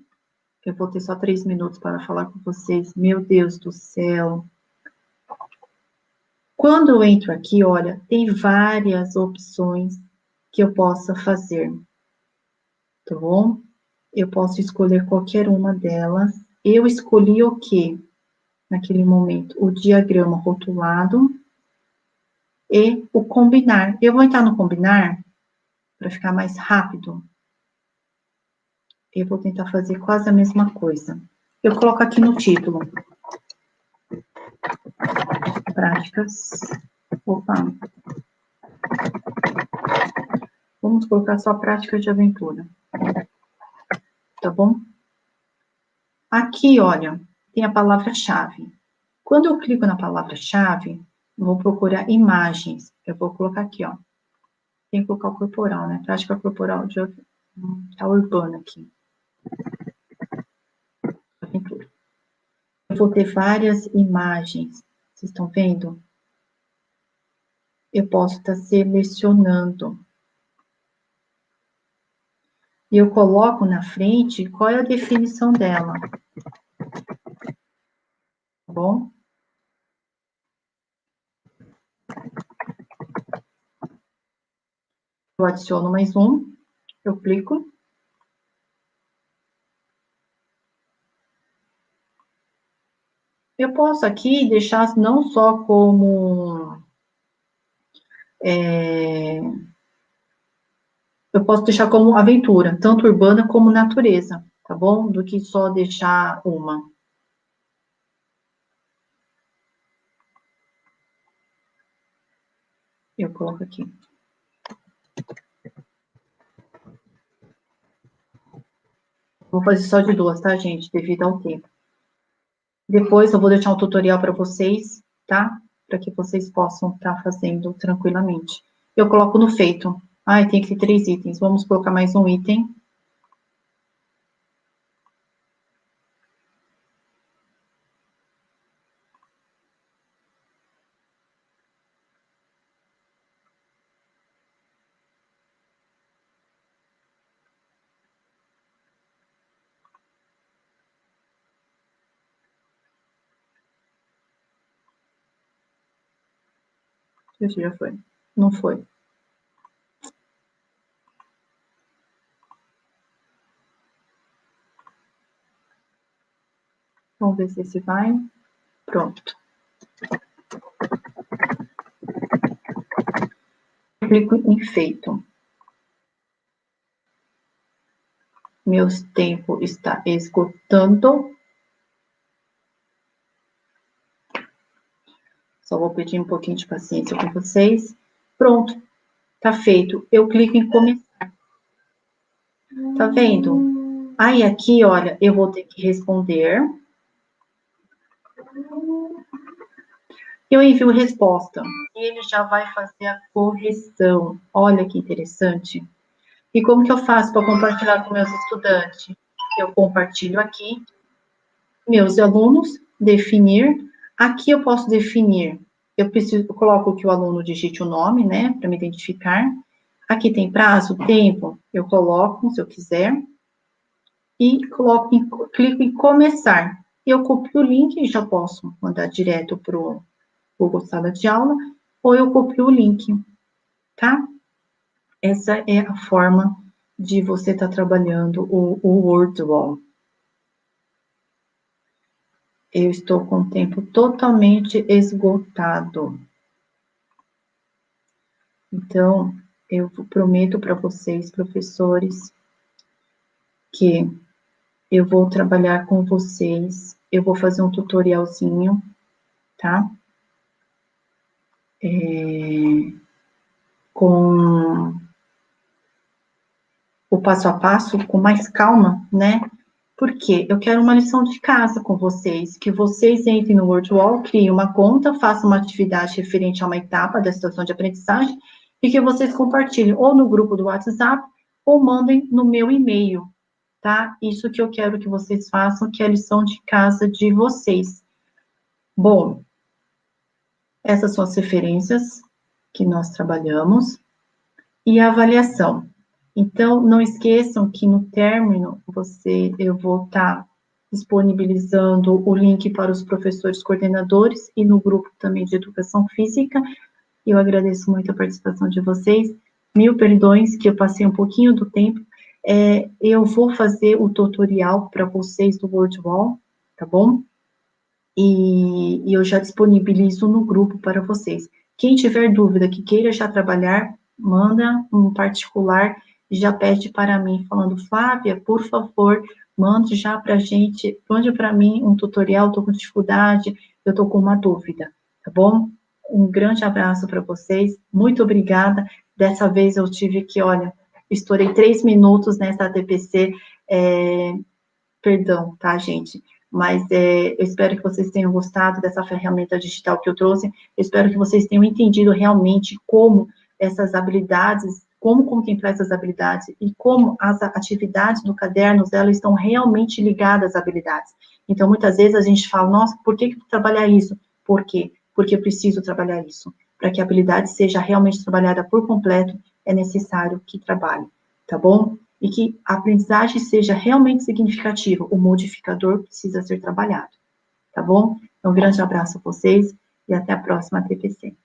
Eu vou ter só 3 minutos para falar com vocês. Meu Deus do céu. Quando eu entro aqui, olha, tem várias opções que eu possa fazer, tá bom? Eu posso escolher qualquer uma delas. Eu escolhi o quê? Naquele momento, o diagrama rotulado e o combinar. Eu vou entrar no combinar para ficar mais rápido. Eu vou tentar fazer quase a mesma coisa. Eu coloco aqui no título. Práticas. Opa. Vamos colocar só práticas de aventura. Tá bom? Aqui, olha, tem a palavra-chave. Quando eu clico na palavra-chave, eu vou procurar imagens. Eu vou colocar aqui, ó. Tem que colocar o corporal, né? Prática corporal de a urbana aqui. Aventura. Eu vou ter várias imagens. Vocês estão vendo? Eu posso estar selecionando. E eu coloco na frente qual é a definição dela. Tá bom? Eu adiciono mais um. Eu clico. Eu posso aqui deixar não só como... eu posso deixar como aventura, tanto urbana como natureza, tá bom? Do que só deixar uma. Eu coloco aqui. Vou fazer só de duas, tá, gente? Devido ao tempo. Depois eu vou deixar um tutorial para vocês, tá? Para que vocês possam estar fazendo tranquilamente. Eu coloco no feito. Ai, tem que ter 3 itens. Vamos colocar mais um item. Esse já foi. Não foi. Vamos ver se esse vai. Pronto. Eu clico em feito. Meu tempo está esgotando. Só vou pedir um pouquinho de paciência com vocês. Pronto, tá feito. Eu clico em começar. Tá vendo? Aí aqui, olha, eu vou ter que responder. Eu envio resposta. E ele já vai fazer a correção. Olha que interessante. E como que eu faço para compartilhar com meus estudantes? Eu compartilho aqui. Meus alunos, definir. Aqui eu posso definir. Eu coloco que o aluno digite o nome, né, para me identificar. Aqui tem prazo, tempo, eu coloco, se eu quiser. E clico em começar. Eu copio o link e já posso mandar direto para o Google Sala de Aula, ou eu copio o link, tá? Essa é a forma de você estar trabalhando o Wordwall. Eu estou com o tempo totalmente esgotado. Então, eu prometo para vocês, professores, que eu vou trabalhar com vocês. Eu vou fazer um tutorialzinho, tá? Com o passo a passo, com mais calma, né? Porque eu quero uma lição de casa com vocês, que vocês entrem no Wordwall, criem uma conta, façam uma atividade referente a uma etapa da situação de aprendizagem e que vocês compartilhem ou no grupo do WhatsApp ou mandem no meu e-mail, tá? Isso que eu quero que vocês façam, que é a lição de casa de vocês. Bom, essas são as referências que nós trabalhamos e a avaliação. Então, não esqueçam que no término, eu vou estar disponibilizando o link para os professores coordenadores e no grupo também de educação física. Eu agradeço muito a participação de vocês. Mil perdões que eu passei um pouquinho do tempo. Eu vou fazer o tutorial para vocês do Wordwall, tá bom? E eu já disponibilizo no grupo para vocês. Quem tiver dúvida que queira já trabalhar, manda um particular e já pede para mim, falando, Flávia, por favor, mande já para a gente, mande para mim um tutorial, estou com dificuldade, eu estou com uma dúvida, tá bom? Um grande abraço para vocês, muito obrigada. Dessa vez eu tive que, olha, estourei 3 minutos nessa TPC, perdão, tá, gente? Mas eu espero que vocês tenham gostado dessa ferramenta digital que eu trouxe. Eu espero que vocês tenham entendido realmente como essas habilidades, como contemplar essas habilidades e como as atividades do caderno, elas estão realmente ligadas às habilidades. Então, muitas vezes a gente fala, nossa, por que trabalhar isso? Por quê? Porque eu preciso trabalhar isso. Para que a habilidade seja realmente trabalhada por completo, é necessário que trabalhe, tá bom? E que a aprendizagem seja realmente significativa, o modificador precisa ser trabalhado, tá bom? Um grande abraço a vocês e até a próxima TPC.